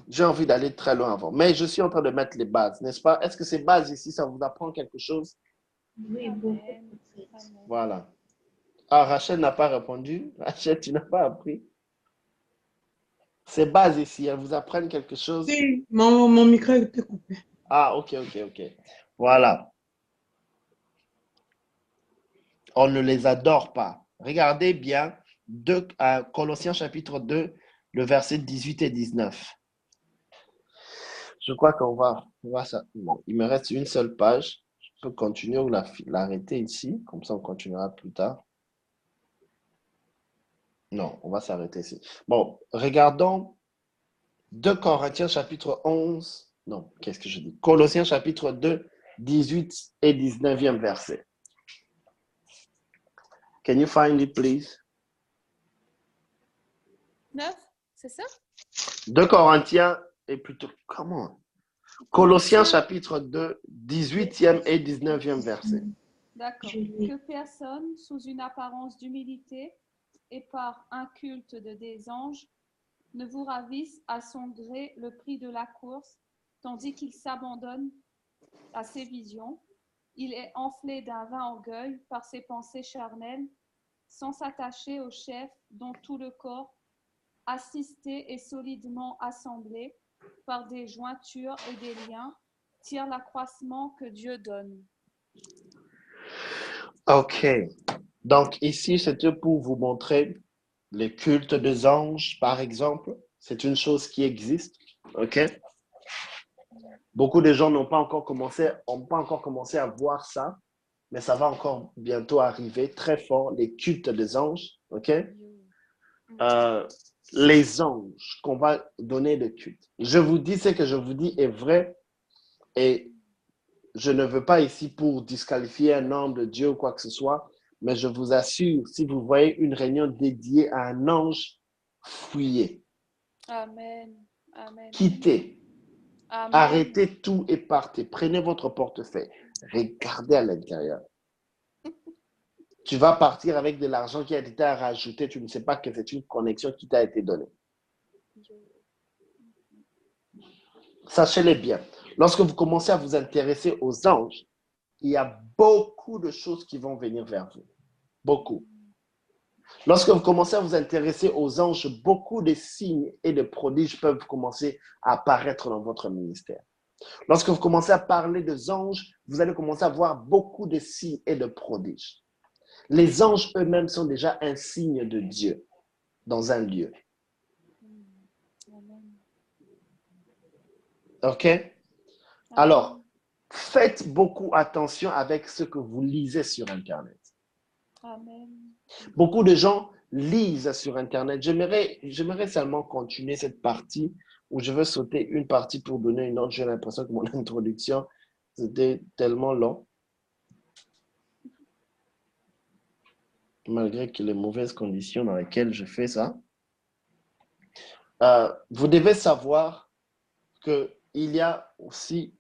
j'ai envie d'aller très loin avant. Mais je suis en train de mettre les bases, n'est-ce pas? Est-ce que ces bases ici, ça vous apprend quelque chose? Oui, beaucoup. Amen. Amen. Voilà. Ah, Rachel n'a pas répondu. Rachel, tu n'as pas appris. Ces bases ici, elles vous apprennent quelque chose? Si, mon micro était coupé. Ah, ok. Voilà. On ne les adore pas. Regardez bien Colossiens chapitre 2, le verset 18 et 19. Je crois qu'on va ça. Bon, il me reste une seule page. Je peux continuer ou l'arrêter ici. Comme ça, on continuera plus tard. Non, on va s'arrêter ici. Bon, regardons 2 Corinthiens chapitre 11. Non, qu'est-ce que je dis? Colossiens chapitre 2, 18 et 19e verset. Can you find it, please? 9, c'est ça? 2 Corinthiens et plutôt, comment? Colossiens chapitre 2, 18e et 19e verset. D'accord. Je lis. Que personne, sous une apparence d'humilité et par un culte des anges, ne vous ravisse à son gré le prix de la course, tandis qu'il s'abandonne à ses visions. Il est enflé d'un vain orgueil par ses pensées charnelles, sans s'attacher au chef dont tout le corps, assisté et solidement assemblé par des jointures et des liens, tire l'accroissement que Dieu donne. OK. Donc ici, c'était pour vous montrer Les cultes des anges, par exemple, c'est une chose qui existe. OK? Beaucoup de gens n'ont pas encore commencé à voir ça, mais ça va encore bientôt arriver très fort, les cultes des anges. OK? Les anges qu'on va donner de culte. Je vous dis, ce que je vous dis est vrai et je ne veux pas ici pour disqualifier un homme de Dieu ou quoi que ce soit, mais je vous assure, si vous voyez une réunion dédiée à un ange, fuyez. Amen. Amen. Quittez. Amen. Arrêtez tout et partez. Prenez votre portefeuille. Regardez à l'intérieur. Tu vas partir avec de l'argent qui a été rajouté. Tu ne sais pas que c'est une connexion qui t'a été donnée. Sachez-le bien. Lorsque vous commencez à vous intéresser aux anges, il y a beaucoup de choses qui vont venir vers vous. Beaucoup. Lorsque vous commencez à vous intéresser aux anges, beaucoup de signes et de prodiges peuvent commencer à apparaître dans votre ministère. Lorsque vous commencez à parler des anges, vous allez commencer à voir beaucoup de signes et de prodiges. Les anges eux-mêmes sont déjà un signe de Dieu dans un lieu. OK? Alors, faites beaucoup attention avec ce que vous lisez sur Internet. Amen. Beaucoup de gens lisent sur Internet. J'aimerais seulement continuer cette partie où je veux sauter une partie pour donner une autre. J'ai l'impression que mon introduction, c'était tellement long. Malgré que les mauvaises conditions dans lesquelles je fais ça. Vous devez savoir qu'il y a aussi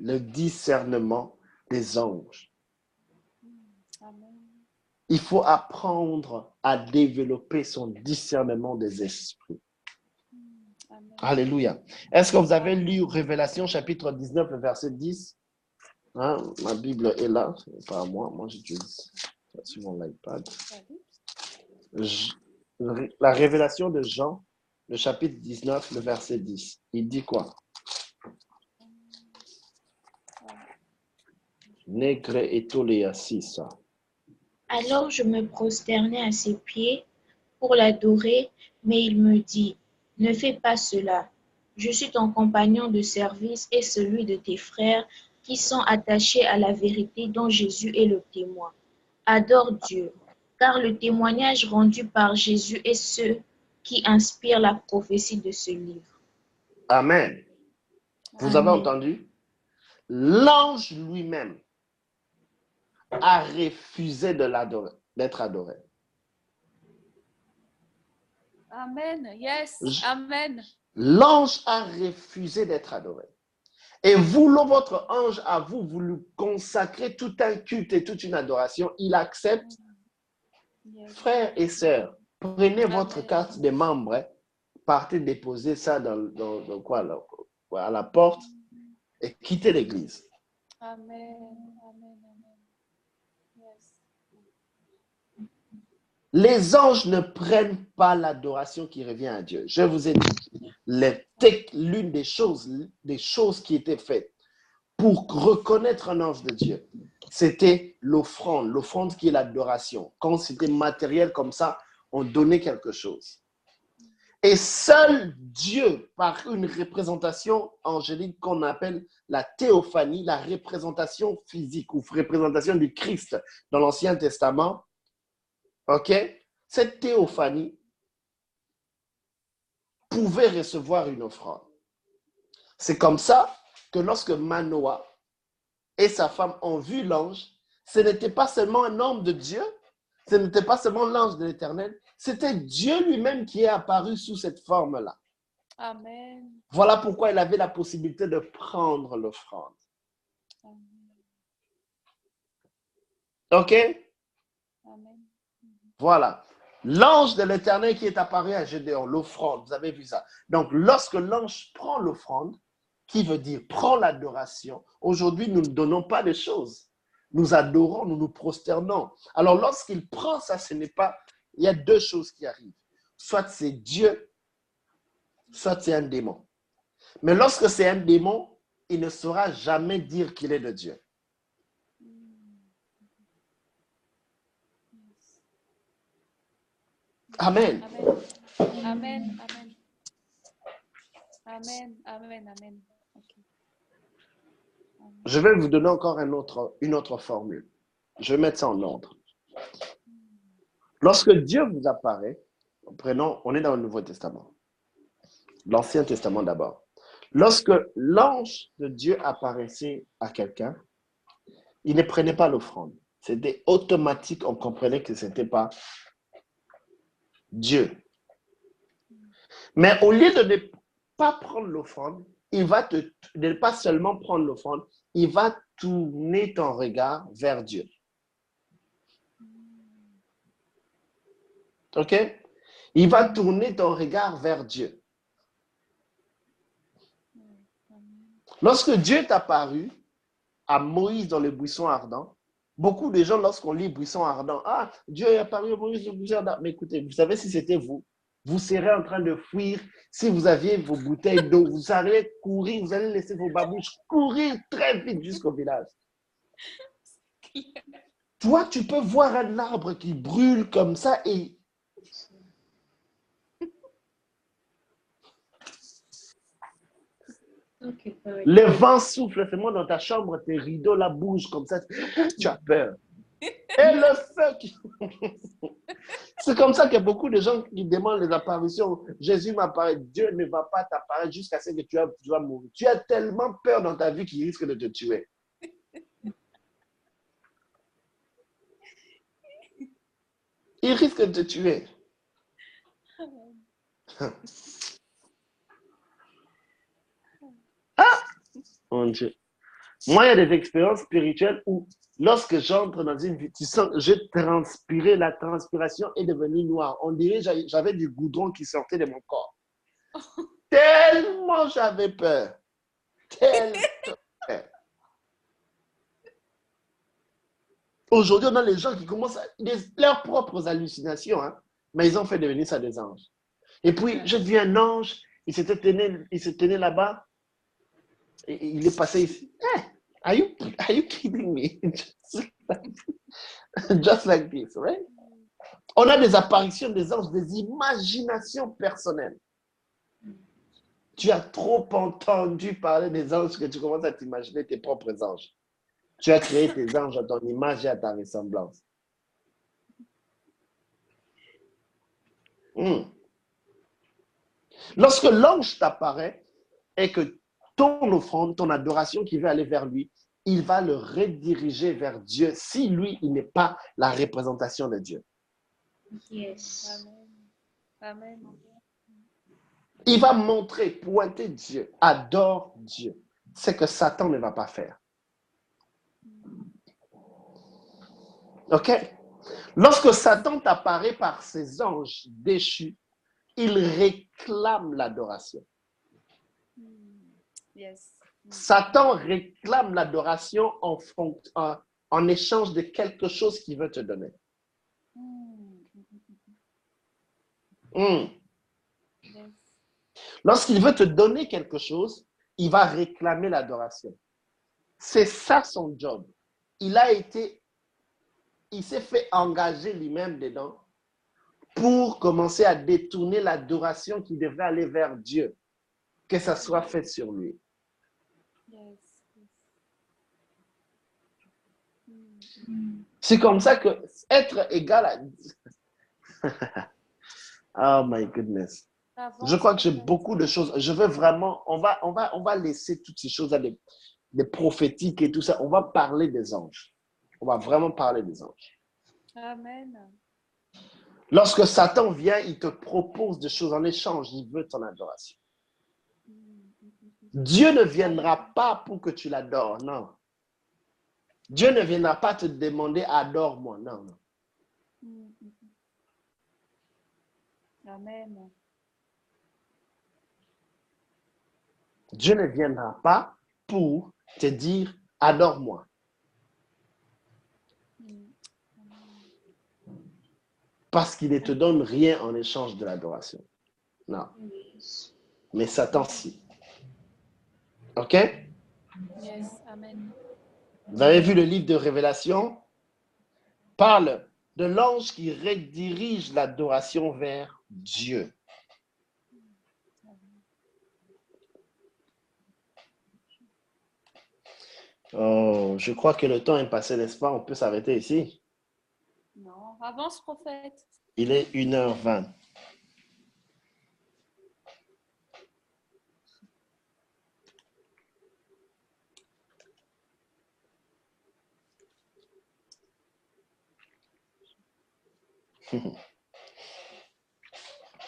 le discernement des anges. Amen. Il faut apprendre à développer son discernement des esprits. Amen. Alléluia. Est-ce que vous avez lu Révélation chapitre 19, le verset 10? Hein, ma Bible est là, c'est pas à moi. Moi, j'utilise ça sur mon iPad. La révélation de Jean, le chapitre 19, le verset 10. Il dit quoi? Negre et toléassis. Alors je me prosternai à ses pieds pour l'adorer, mais il me dit, ne fais pas cela. Je suis ton compagnon de service et celui de tes frères qui sont attachés à la vérité dont Jésus est le témoin. Adore Dieu, car le témoignage rendu par Jésus est ce qui inspire la prophétie de ce livre. Amen. Vous avez Amen. entendu? L'ange lui-même a refusé d'être adoré. Amen. Yes. Amen. L'ange a refusé d'être adoré. Et vous, votre ange à vous, vous lui consacrez tout un culte et toute une adoration. Il accepte. Yes. Frères et sœurs, prenez Amen. votre carte de membre, partez déposer ça dans quoi, là, à la porte et quittez l'église. Amen. Amen. Amen. Yes. Les anges ne prennent pas l'adoration qui revient à Dieu. Je vous ai dit, l'une des choses qui étaient faites pour reconnaître un ange de Dieu, c'était l'offrande qui est l'adoration. Quand c'était matériel comme ça, on donnait quelque chose. Et seul Dieu, par une représentation angélique qu'on appelle la théophanie, la représentation physique ou représentation du Christ dans l'Ancien Testament, ok, cette théophanie pouvait recevoir une offrande. C'est comme ça que lorsque Manoah et sa femme ont vu l'ange, ce n'était pas seulement un homme de Dieu, ce n'était pas seulement l'ange de l'Éternel, c'était Dieu lui-même qui est apparu sous cette forme-là. Amen. Voilà pourquoi il avait la possibilité de prendre l'offrande. OK? Amen. Voilà. L'ange de l'Éternel qui est apparu à Gédéon, l'offrande, vous avez vu ça. Donc, lorsque l'ange prend l'offrande, qui veut dire prend l'adoration, aujourd'hui, nous ne donnons pas de choses. Nous adorons, nous nous prosternons. Alors, lorsqu'il prend ça, ce n'est pas... Il y a deux choses qui arrivent. Soit c'est Dieu, soit c'est un démon. Mais lorsque c'est un démon, il ne saura jamais dire qu'il est de Dieu. Amen. Amen. Amen. Ok. Je vais vous donner encore une autre formule. Je vais mettre ça en ordre. Lorsque Dieu vous apparaît, on est dans le Nouveau Testament. L'Ancien Testament d'abord. Lorsque l'ange de Dieu apparaissait à quelqu'un, il ne prenait pas l'offrande. C'était automatique, on comprenait que ce n'était pas Dieu. Mais au lieu de ne pas prendre l'offrande, de ne pas seulement prendre l'offrande, il va tourner ton regard vers Dieu. OK? Il va tourner ton regard vers Dieu. Lorsque Dieu est apparu à Moïse dans le buisson ardent, beaucoup de gens, lorsqu'on lit buisson ardent, ah, Dieu est apparu à Moïse dans le buisson ardent. Mais écoutez, vous savez, si c'était vous, vous serez en train de fuir. Si vous aviez vos bouteilles d'eau, vous allez courir, vous allez laisser vos babouches courir très vite jusqu'au village. Toi, tu peux voir un arbre qui brûle comme ça et le vent souffle seulement dans ta chambre, tes rideaux là bougent comme ça, tu as peur. Et le feu qui... C'est comme ça que beaucoup de gens qui demandent les apparitions. Jésus m'apparaît, Dieu ne va pas t'apparaître jusqu'à ce que tu vas mourir. Tu as tellement peur dans ta vie qu'il risque de te tuer. Il risque de te tuer. Ah, mon Dieu. Moi, il y a des expériences spirituelles où, lorsque j'entre dans une vie, tu sens, j'ai transpiré, la transpiration est devenue noire. On dirait que j'avais du goudron qui sortait de mon corps. Tellement j'avais peur. Tellement peur. Aujourd'hui, on a les gens qui commencent leurs propres hallucinations, hein, mais ils ont fait devenir ça des anges. Et puis, je vis un ange, il se tenait là-bas, et il est passé ici. Hey, are you kidding me? Just like this, right? On a des apparitions des anges, des imaginations personnelles. Tu as trop entendu parler des anges que tu commences à t'imaginer tes propres anges. Tu as créé tes anges à ton image et à ta ressemblance. Lorsque l'ange t'apparaît et que ton offrande, ton adoration qui veut aller vers lui, il va le rediriger vers Dieu si lui, il n'est pas la représentation de Dieu. Yes. Amen. Il va montrer, pointer Dieu, adore Dieu. C'est que Satan ne va pas faire. OK? Lorsque Satan t'apparaît par ses anges déchus, il réclame l'adoration. Yes. Satan réclame l'adoration en échange de quelque chose qu'il veut te donner. Yes. Lorsqu'il veut te donner quelque chose, il va réclamer l'adoration. C'est ça son job. Il s'est fait engager lui-même dedans pour commencer à détourner l'adoration qui devrait aller vers Dieu, que ça soit fait sur lui. Yes. C'est comme ça que être égal à... Oh my goodness. Je crois que j'ai beaucoup de choses. Je veux vraiment, on va laisser toutes ces choses, des prophétiques et tout ça. On va parler des anges. On va vraiment parler des anges. Amen. Lorsque Satan vient, il te propose des choses en échange. Il veut ton adoration. Dieu ne viendra pas pour que tu l'adores, non. Dieu ne viendra pas te demander adore-moi, non. Amen. Dieu ne viendra pas pour te dire adore-moi. Parce qu'il ne te donne rien en échange de l'adoration. Non. Mais Satan, si. OK? Yes. Amen. Vous avez vu le livre de Révélation? Parle de l'ange qui redirige l'adoration vers Dieu. Oh, je crois que le temps est passé, n'est-ce pas? On peut s'arrêter ici. Non, avance, prophète. Il est 1h20.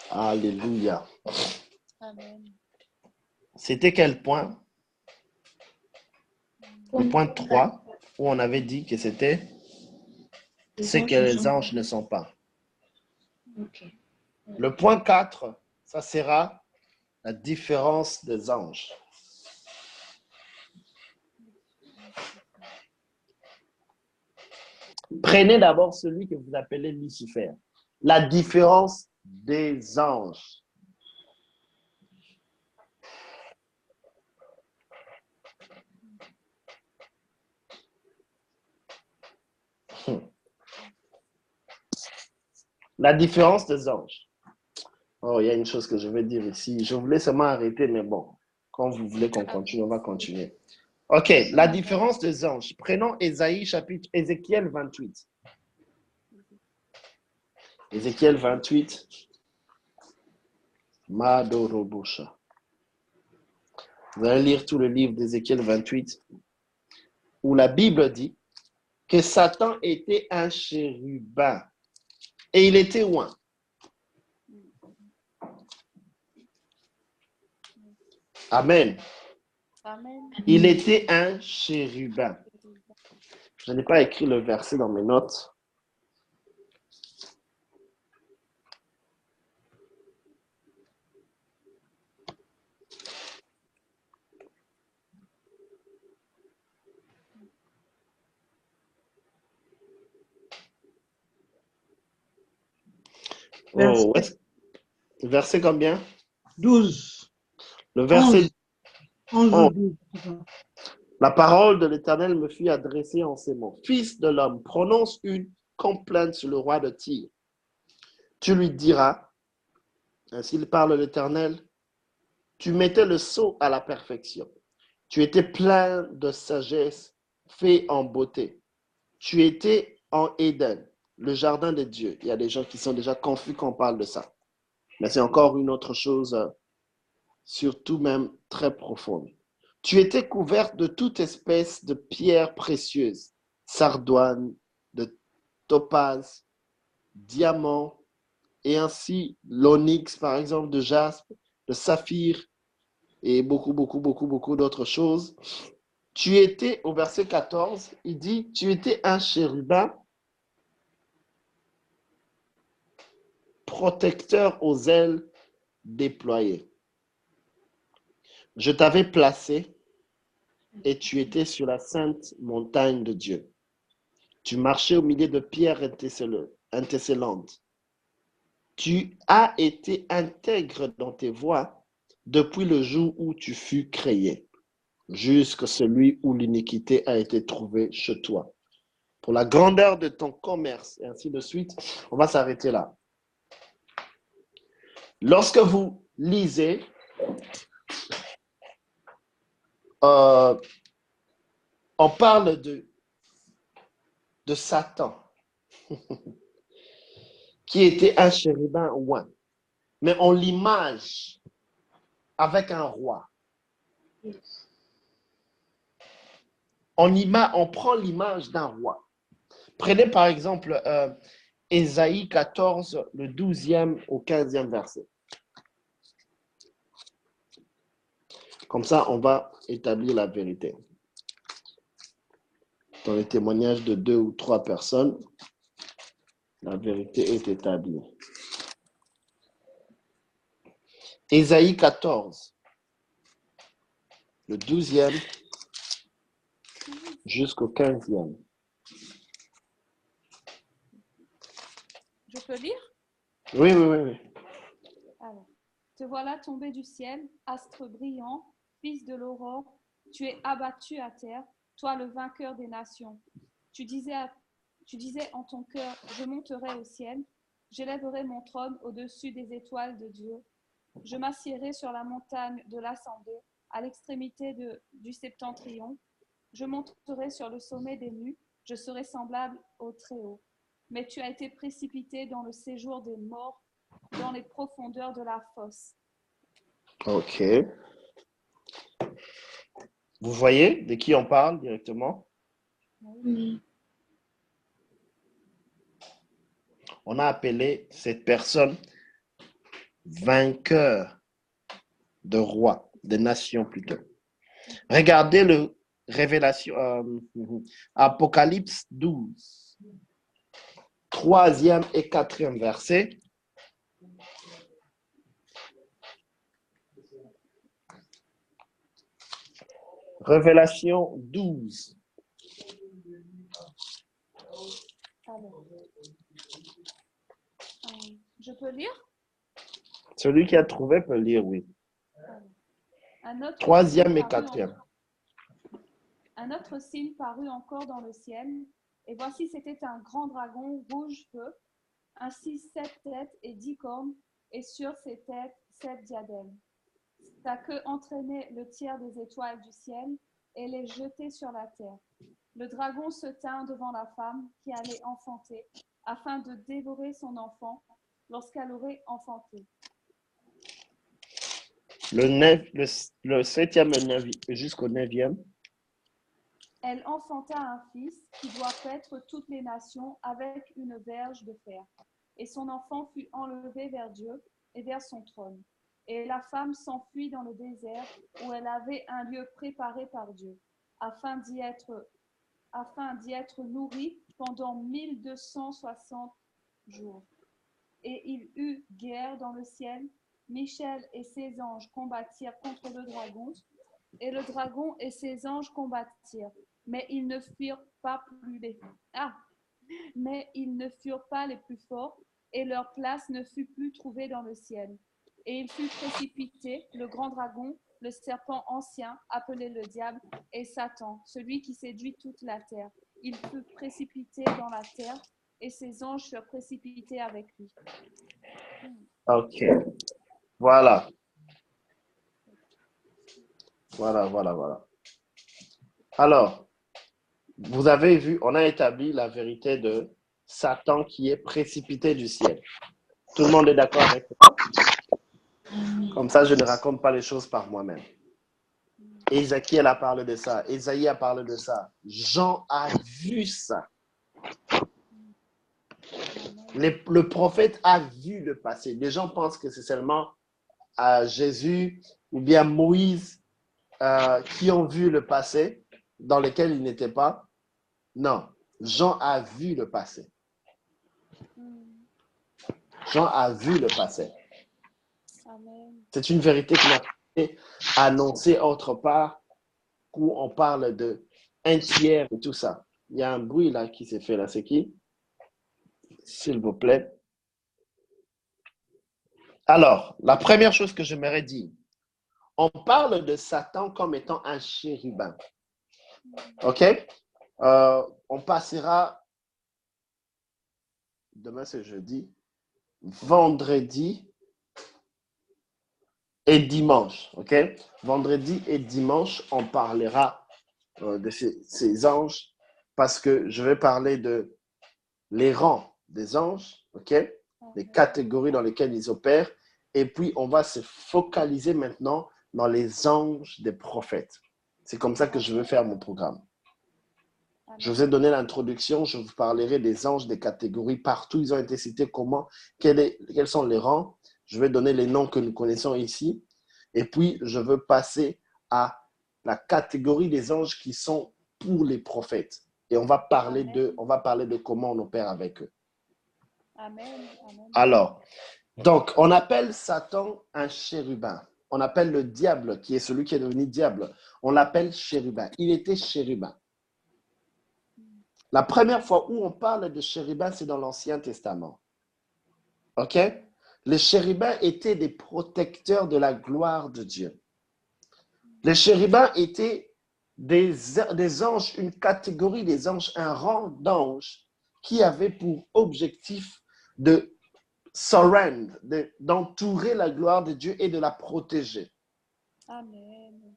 Alléluia. Amen. C'était quel point? Le point 3, où on avait dit que c'était ce que les anges ne sont pas. Ok. Le point 4, ça sera la différence des anges. Prenez d'abord celui que vous appelez Lucifer. La différence des anges. La différence des anges. Oh, il y a une chose que je vais dire ici. Je voulais seulement arrêter, mais bon, quand vous voulez qu'on continue, on va continuer. Ok, la différence des anges. Prenons Ézéchiel 28. Ézéchiel 28. Madorobosha. Vous allez lire tout le livre d'Ézéchiel 28, où la Bible dit que Satan était un chérubin. Et il était loin. Amen. Amen. Il était un chérubin. Je n'ai pas écrit le verset dans mes notes. Oh, verset combien? 12. Le verset 11 ou 11. 12. C'est ça. La parole de l'Éternel me fut adressée en ces mots. Fils de l'homme, prononce une complainte sur le roi de Tyr. Tu lui diras, ainsi parle l'Éternel, tu mettais le sceau à la perfection. Tu étais plein de sagesse, fait en beauté. Tu étais en Éden, le jardin de Dieu. Il y a des gens qui sont déjà confus quand on parle de ça. Mais c'est encore une autre chose, surtout même très profonde. Tu étais couverte de toute espèce de pierres précieuses, sardoine, de topaz, diamant, et ainsi l'onyx, par exemple, de jaspe, de saphir, et beaucoup d'autres choses. Tu étais, au verset 14, il dit, tu étais un chérubin protecteur aux ailes déployées. Je t'avais placé et tu étais sur la sainte montagne de Dieu. Tu marchais au milieu de pierres étincelantes. Tu as été intègre dans tes voies depuis le jour où tu fus créé, jusqu'à celui où l'iniquité a été trouvée chez toi. Pour la grandeur de ton commerce, et ainsi de suite, on va s'arrêter là. Lorsque vous lisez, on parle de Satan, qui était un chérubin oint, mais on l'image avec un roi. Yes. On prend l'image d'un roi. Prenez par exemple Ésaïe 14, le 12e au 15e verset. Comme ça, on va établir la vérité. Dans les témoignages de 2 ou 3 personnes, la vérité est établie. Ésaïe 14, le 12e jusqu'au 15e. Je peux lire? Oui. Alors, te voilà tombé du ciel, astre brillant, fils de l'aurore, tu es abattu à terre, toi le vainqueur des nations. Tu disais Tu disais en ton cœur, je monterai au ciel, j'élèverai mon trône au-dessus des étoiles de Dieu. Je m'assiérai sur la montagne de l'assemblée, à l'extrémité du septentrion. Je monterai sur le sommet des nues, je serai semblable au Très-Haut. Mais tu as été précipité dans le séjour des morts, dans les profondeurs de la fosse. OK. Vous voyez de qui on parle directement? Oui. On a appelé cette personne vainqueur de rois, de nations plutôt. Regardez le Révélation, Apocalypse 12, 3e et 4e verset. Révélation 12. Alors, je peux lire? Celui qui a trouvé peut lire, oui. Un autre 3e et signe parut 4e. Un autre signe parut encore dans le ciel, et voici c'était un grand dragon rouge feu, ainsi 7 têtes et 10 cornes, et sur ses têtes 7 diadèmes. Sa queue entraînait le tiers des étoiles du ciel et les jetait sur la terre. Le dragon se tint devant la femme qui allait enfanter, afin de dévorer son enfant lorsqu'elle aurait enfanté. Le 7e jusqu'au 9e. Elle enfanta un fils qui doit paître toutes les nations avec une verge de fer. Et son enfant fut enlevé vers Dieu et vers son trône. Et la femme s'enfuit dans le désert où elle avait un lieu préparé par Dieu, afin d'y être nourrie pendant 1260 jours. Et il eut guerre dans le ciel. Michel et ses anges combattirent contre le dragon, et le dragon et ses anges combattirent. Mais ils ne furent pas les plus forts, et leur place ne fut plus trouvée dans le ciel. Et il fut précipité, le grand dragon, le serpent ancien, appelé le diable, et Satan, celui qui séduit toute la terre. Il fut précipité dans la terre, et ses anges furent précipités avec lui. OK. Voilà. Voilà. Alors, vous avez vu, on a établi la vérité de Satan qui est précipité du ciel. Tout le monde est d'accord avec ça? Comme ça, je ne raconte pas les choses par moi-même. Ézéchiel a parlé de ça. Ésaïe a parlé de ça. Jean a vu ça. Le prophète a vu le passé. Les gens pensent que c'est seulement Jésus ou bien Moïse qui ont vu le passé dans lequel ils n'étaient pas. Non, Jean a vu le passé. Jean a vu le passé. Amen. C'est une vérité qui n'a pas été annoncée autre part où on parle de un tiers et tout ça. Il y a un bruit là qui s'est fait là. C'est qui? S'il vous plaît. Alors, la première chose que j'aimerais dire, on parle de Satan comme étant un chérubin. OK? On passera, demain c'est jeudi, vendredi et dimanche. OK? Vendredi et dimanche, on parlera de ces anges parce que je vais parler de les rangs des anges, OK? Les catégories dans lesquelles ils opèrent. Et puis, on va se focaliser maintenant dans les anges des prophètes. C'est comme ça que je veux faire mon programme. Je vous ai donné l'introduction, je vous parlerai des anges, des catégories, partout ils ont été cités, comment, quels sont les rangs. Je vais donner les noms que nous connaissons ici. Et puis, je veux passer à la catégorie des anges qui sont pour les prophètes. Et on va parler de comment on opère avec eux. Amen. Alors, donc, on appelle Satan un chérubin. On appelle le diable, qui est celui qui est devenu diable, on l'appelle chérubin. Il était chérubin. La première fois où on parle de chérubin, c'est dans l'Ancien Testament. OK? Les chérubins étaient des protecteurs de la gloire de Dieu. Les chérubins étaient des anges, une catégorie des anges, un rang d'anges qui avait pour objectif de surrender, d'entourer la gloire de Dieu et de la protéger. Amen.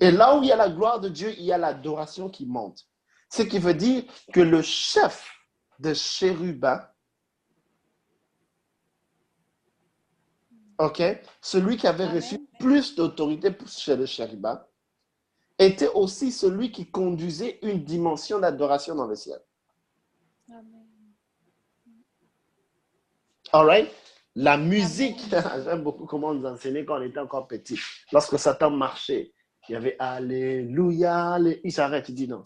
Et là où il y a la gloire de Dieu, il y a l'adoration qui monte. Ce qui veut dire que le chef de chérubin, ok, celui qui avait reçu Amen. plus d'autorité chez le chérubin, était aussi celui qui conduisait une dimension d'adoration dans le ciel. Amen. All right? La musique, j'aime beaucoup comment on nous enseignait quand on était encore petit. Lorsque Satan marchait, il y avait Alléluia, il s'arrête, il dit non.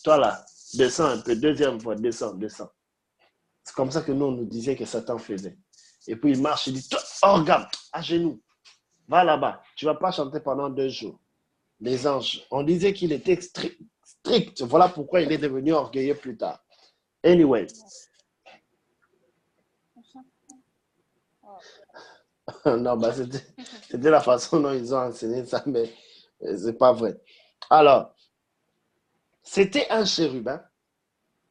Toi là, descends un peu, deuxième fois, descends. C'est comme ça que nous, on nous disait que Satan faisait. Et puis il marche, il dit, toi, oh, regarde, à genoux, va là-bas, tu ne vas pas chanter pendant 2 jours. Les anges, on disait qu'il était strict. Voilà pourquoi il est devenu orgueilleux plus tard. Anyway. Non, bah c'était la façon dont ils ont enseigné ça, mais c'est pas vrai. Alors, c'était un chérubin,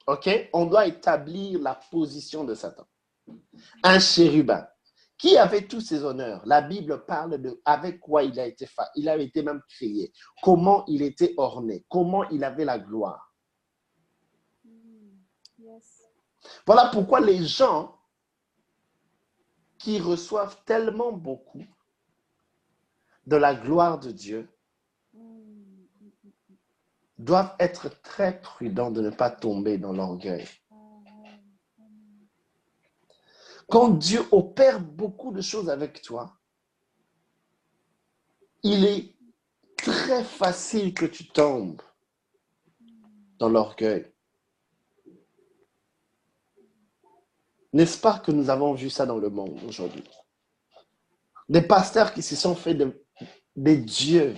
ok? On doit établir la position de Satan. Un chérubin qui avait tous ses honneurs. La Bible parle de avec quoi il a été fait. Il a été même créé. Comment il était orné. Comment il avait la gloire. Yes. Voilà pourquoi les gens qui reçoivent tellement beaucoup de la gloire de Dieu doivent être très prudents de ne pas tomber dans l'orgueil. Quand Dieu opère beaucoup de choses avec toi, il est très facile que tu tombes dans l'orgueil. N'est-ce pas que nous avons vu ça dans le monde aujourd'hui? Des pasteurs qui se sont fait des dieux.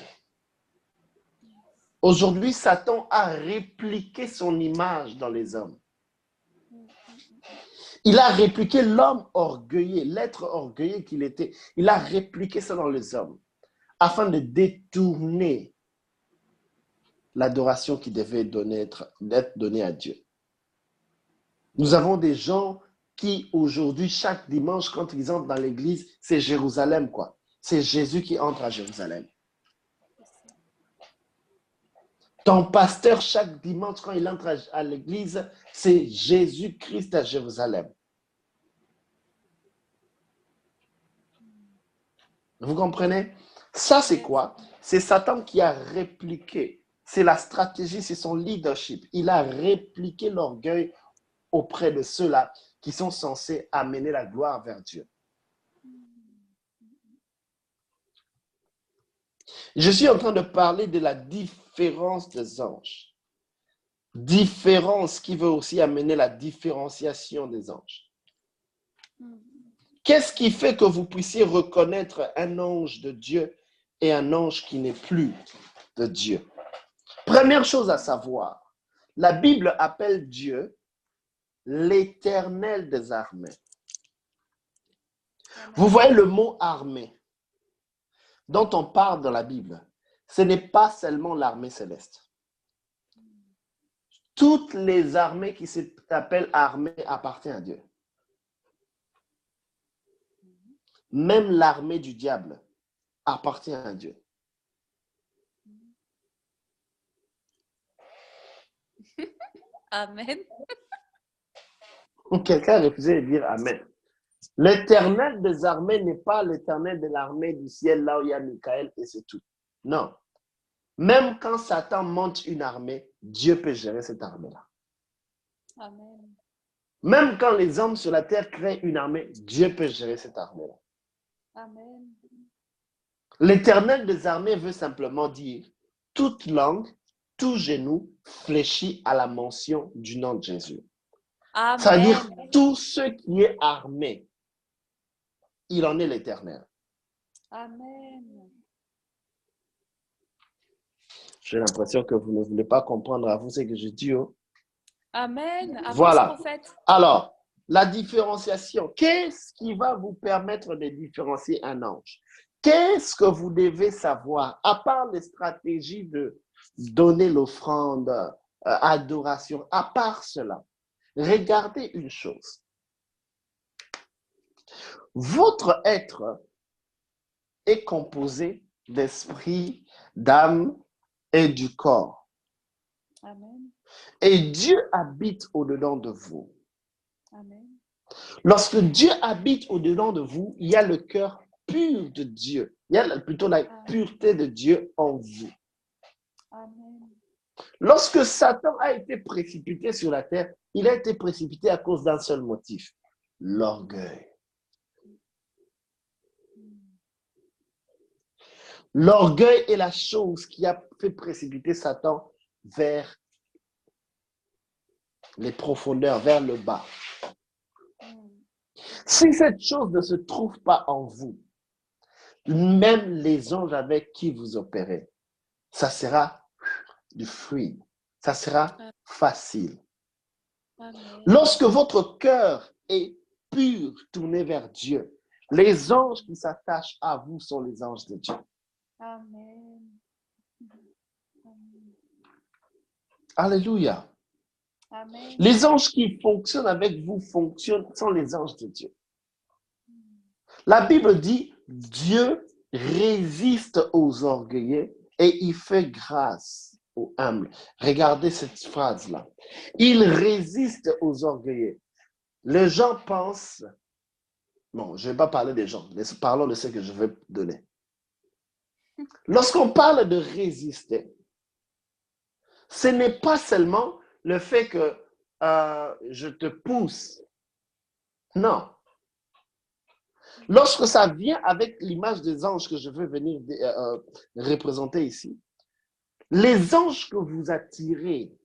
Aujourd'hui, Satan a répliqué son image dans les hommes. Il a répliqué l'homme orgueilleux, l'être orgueilleux qu'il était. Il a répliqué ça dans les hommes afin de détourner l'adoration qui devait être donnée à Dieu. Nous avons des gens qui, aujourd'hui, chaque dimanche, quand ils entrent dans l'église, c'est Jérusalem, quoi. C'est Jésus qui entre à Jérusalem. Ton pasteur, chaque dimanche, quand il entre à l'église, c'est Jésus-Christ à Jérusalem. Vous comprenez? Ça, c'est quoi? C'est Satan qui a répliqué. C'est la stratégie, c'est son leadership. Il a répliqué l'orgueil auprès de ceux-là qui sont censés amener la gloire vers Dieu. Je suis en train de parler de la différence des anges. Différence qui veut aussi amener la différenciation des anges. Qu'est-ce qui fait que vous puissiez reconnaître un ange de Dieu et un ange qui n'est plus de Dieu? Première chose à savoir, la Bible appelle Dieu l'Éternel des armées. Vous voyez le mot armée dont on parle dans la Bible, ce n'est pas seulement l'armée céleste. Toutes les armées qui s'appellent armées appartiennent à Dieu. Même l'armée du diable appartient à Dieu. Amen. Quelqu'un a refusé de dire Amen. L'Éternel des armées n'est pas l'Éternel de l'armée du ciel, là où il y a Michael et c'est tout. Non. Même quand Satan monte une armée, Dieu peut gérer cette armée-là. Amen. Même quand les hommes sur la terre créent une armée, Dieu peut gérer cette armée-là. Amen. L'Éternel des armées veut simplement dire toute langue, tout genou fléchit à la mention du nom de Jésus. Amen. Ça veut dire tout ce qui est armé, il en est l'Éternel. Amen. J'ai l'impression que vous ne voulez pas comprendre à vous ce que je dis. Oh. Amen. Avance, Voilà. prophète. Alors, la différenciation. Qu'est-ce qui va vous permettre de différencier un ange? Qu'est-ce que vous devez savoir, à part les stratégies de donner l'offrande, adoration. À part cela, regardez une chose. Votre être est composé d'esprit, d'âme et du corps. Amen. Et Dieu habite au-dedans de vous. Amen. Lorsque Dieu habite au-dedans de vous, il y a le cœur pur de Dieu. Il y a plutôt la pureté de Dieu en vous. Amen. Lorsque Satan a été précipité sur la terre, il a été précipité à cause d'un seul motif, l'orgueil. L'orgueil est la chose qui a fait précipiter Satan vers les profondeurs, vers le bas. Si cette chose ne se trouve pas en vous, même les anges avec qui vous opérez, ça sera du fruit, ça sera facile. Amen. Lorsque votre cœur est pur, tourné vers Dieu, les anges qui s'attachent à vous sont les anges de Dieu. Amen. Amen. Alléluia. Amen. Les anges qui fonctionnent avec vous sont les anges de Dieu. La Bible dit, Dieu résiste aux orgueilleux et il fait grâce aux humbles. Regardez cette phrase-là. Il résiste aux orgueilleux. Les gens pensent, non, je ne vais pas parler des gens, parlons de ce que je veux donner. Lorsqu'on parle de résister, ce n'est pas seulement le fait que je te pousse. Non. Lorsque ça vient avec l'image des anges que je veux venir représenter ici, les anges que vous attirez,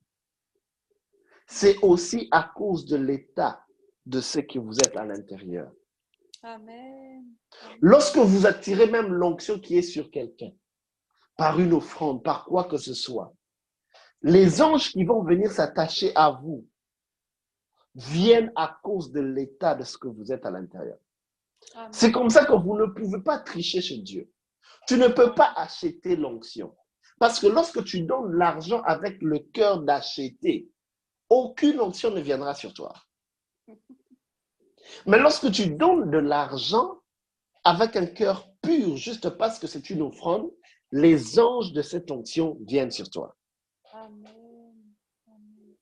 c'est aussi à cause de l'état de ce que vous êtes à l'intérieur. Amen. Lorsque vous attirez même l'onction qui est sur quelqu'un, par une offrande, par quoi que ce soit, les anges qui vont venir s'attacher à vous viennent à cause de l'état de ce que vous êtes à l'intérieur. Amen. C'est comme ça que vous ne pouvez pas tricher chez Dieu. Tu ne peux pas acheter l'onction. Parce que lorsque tu donnes l'argent avec le cœur d'acheter, aucune onction ne viendra sur toi. Mais lorsque tu donnes de l'argent avec un cœur pur, juste parce que c'est une offrande, les anges de cette onction viennent sur toi. Amen. Amen.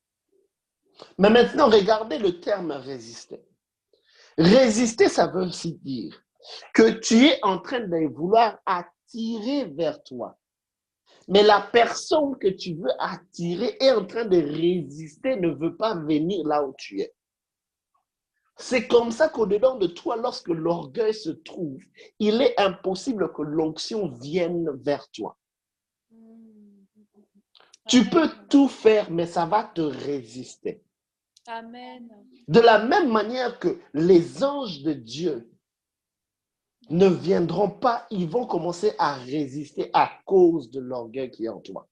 Mais maintenant, regardez le terme résister. Résister, ça veut aussi dire que tu es en train de vouloir attirer vers toi. Mais la personne que tu veux attirer est en train de résister, ne veut pas venir là où tu es. C'est comme ça qu'au-dedans de toi, lorsque l'orgueil se trouve, il est impossible que l'onction vienne vers toi. Tu peux tout faire, mais ça va te résister. Amen. De la même manière que les anges de Dieu ne viendront pas, ils vont commencer à résister à cause de l'orgueil qui est en toi.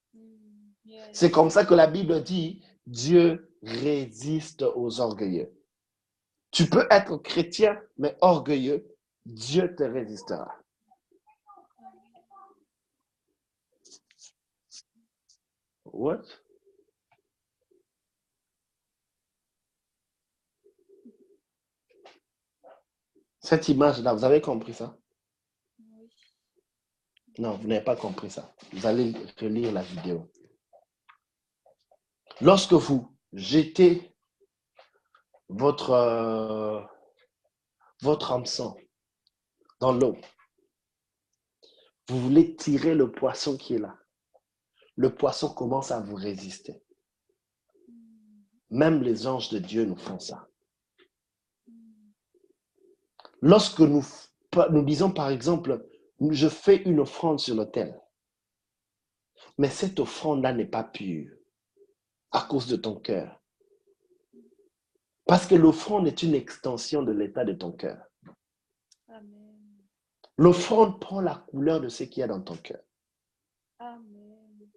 Yes. C'est comme ça que la Bible dit, Dieu résiste aux orgueilleux. Tu peux être chrétien, mais orgueilleux, Dieu te résistera. What? Cette image-là, vous avez compris ça? Oui. Non, vous n'avez pas compris ça. Vous allez relire la vidéo. Lorsque vous jetez votre hameçon dans l'eau, vous voulez tirer le poisson qui est là. Le poisson commence à vous résister. Même les anges de Dieu nous font ça. Lorsque nous disons par exemple, je fais une offrande sur l'autel, mais cette offrande-là n'est pas pure à cause de ton cœur. Parce que l'offrande est une extension de l'état de ton cœur. Amen. L'offrande prend la couleur de ce qu'il y a dans ton cœur. Amen.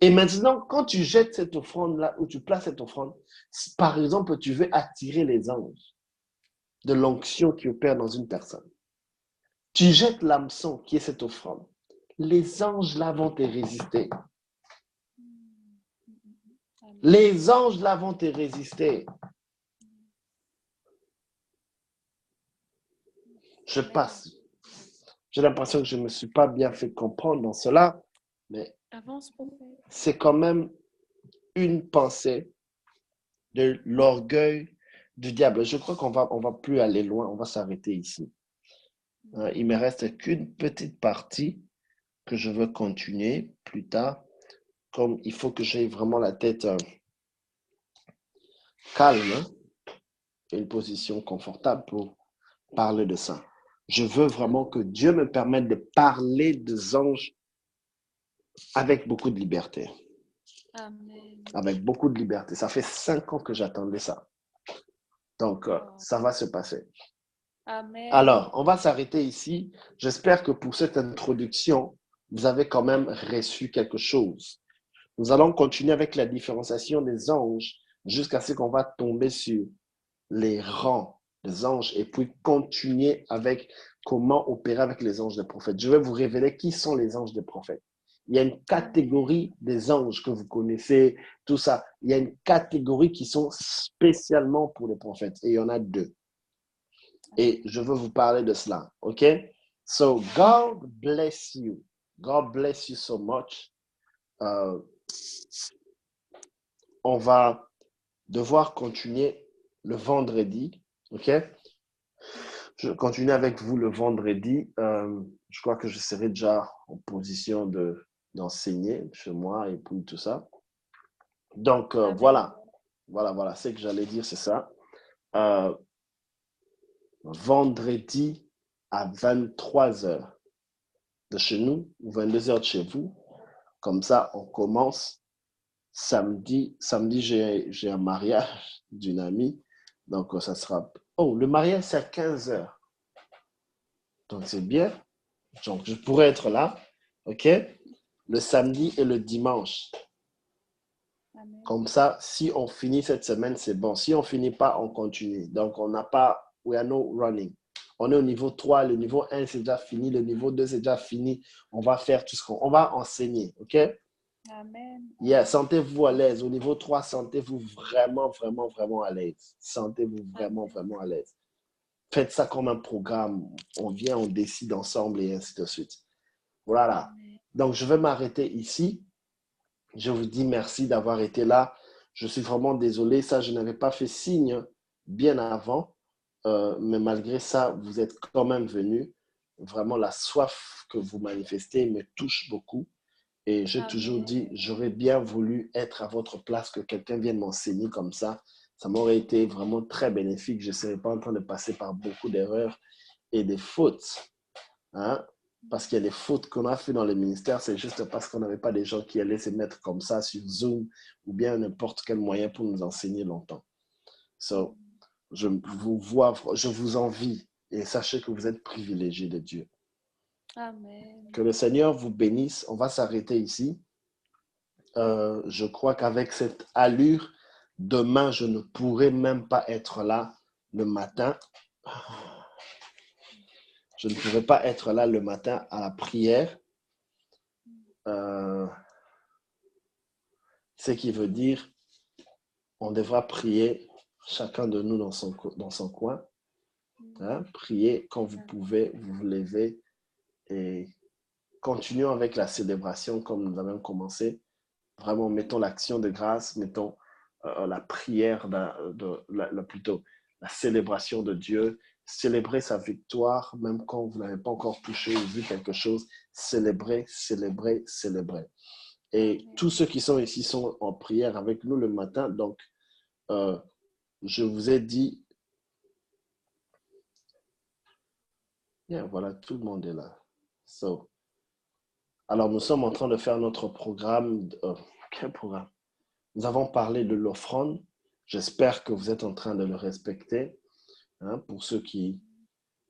Et maintenant, quand tu jettes cette offrande-là, ou tu places cette offrande, si, par exemple, tu veux attirer les anges de l'onction qui opère dans une personne, tu jettes l'hameçon qui est cette offrande. Les anges là vont te résister. Les anges là vont te résister. Je passe. J'ai l'impression que je ne me suis pas bien fait comprendre dans cela, mais Avance, prophète. c'est quand même une pensée de l'orgueil du diable. Je crois qu'on va plus aller loin, on va s'arrêter ici. Il me reste qu'une petite partie que je veux continuer plus tard, comme il faut que j'aie vraiment la tête calme, une position confortable pour parler de ça. Je veux vraiment que Dieu me permette de parler des anges avec beaucoup de liberté. Amen. Avec beaucoup de liberté. Ça fait 5 ans que j'attendais ça. Donc, ça va se passer. Amen. Alors, on va s'arrêter ici. J'espère que pour cette introduction, vous avez quand même reçu quelque chose. Nous allons continuer avec la différenciation des anges jusqu'à ce qu'on va tomber sur les rangs des anges et puis continuer avec comment opérer avec les anges des prophètes. Je vais vous révéler qui sont les anges des prophètes. Il y a une catégorie des anges que vous connaissez, tout ça. Il y a une catégorie qui sont spécialement pour les prophètes et il y en a 2. Et je veux vous parler de cela, OK? So, God bless you. God bless you so much. On va devoir continuer le vendredi, OK? Je continue avec vous le vendredi. Je crois que je serai déjà en position d'enseigner chez moi et puis tout ça. Donc, voilà. Voilà. Ce que j'allais dire, c'est ça. Vendredi à 23h de chez nous ou 22h de chez vous. Comme ça, on commence. Samedi, j'ai un mariage d'une amie. Donc, ça sera... Oh, le mariage, c'est à 15h. Donc, c'est bien. Donc, je pourrais être là, OK? Le samedi et le dimanche. Amen. Comme ça, si on finit cette semaine, c'est bon. Si on ne finit pas, on continue. Donc, on n'a pas... We are no running. On est au niveau 3. Le niveau 1, c'est déjà fini. Le niveau 2, c'est déjà fini. On va faire tout ce qu'on... On va enseigner, OK? Amen. Yeah, sentez-vous à l'aise. Au niveau 3, sentez-vous vraiment à l'aise. Sentez-vous vraiment à l'aise. Faites ça comme un programme. On vient, on décide ensemble et ainsi de suite. Voilà. Amen. Donc, je vais m'arrêter ici. Je vous dis merci d'avoir été là. Je suis vraiment désolé. Ça, je n'avais pas fait signe bien avant. Mais malgré ça, vous êtes quand même venus. Vraiment, la soif que vous manifestez me touche beaucoup. Et j'ai toujours dit, j'aurais bien voulu être à votre place, que quelqu'un vienne m'enseigner comme ça. Ça m'aurait été vraiment très bénéfique. Je ne serais pas en train de passer par beaucoup d'erreurs et des fautes. Hein? Parce qu'il y a des fautes qu'on a fait dans les ministères, c'est juste parce qu'on n'avait pas des gens qui allaient se mettre comme ça sur Zoom ou bien n'importe quel moyen pour nous enseigner longtemps. So, je vous envie et sachez que vous êtes privilégiés de Dieu. Amen. Que le Seigneur vous bénisse. On va s'arrêter ici. Je crois qu'avec cette allure, demain, je ne pourrai même pas être là le matin. Je ne pourrai pas être là le matin à la prière. Ce qui veut dire, on devra prier chacun de nous dans son coin. Hein? Priez quand vous pouvez, vous vous levez et continuons avec la célébration comme nous avons commencé. Vraiment, mettons l'action de grâce, mettons la prière, plutôt la célébration de Dieu, célébrer sa victoire, même quand vous n'avez pas encore touché ou vu quelque chose, célébrer. Et tous ceux qui sont ici sont en prière avec nous le matin, donc je vous ai dit, voilà, tout le monde est là. So, alors, nous sommes en train de faire notre programme. Quel programme? Nous avons parlé de l'offrande. J'espère que vous êtes en train de le respecter. Hein, pour ceux qui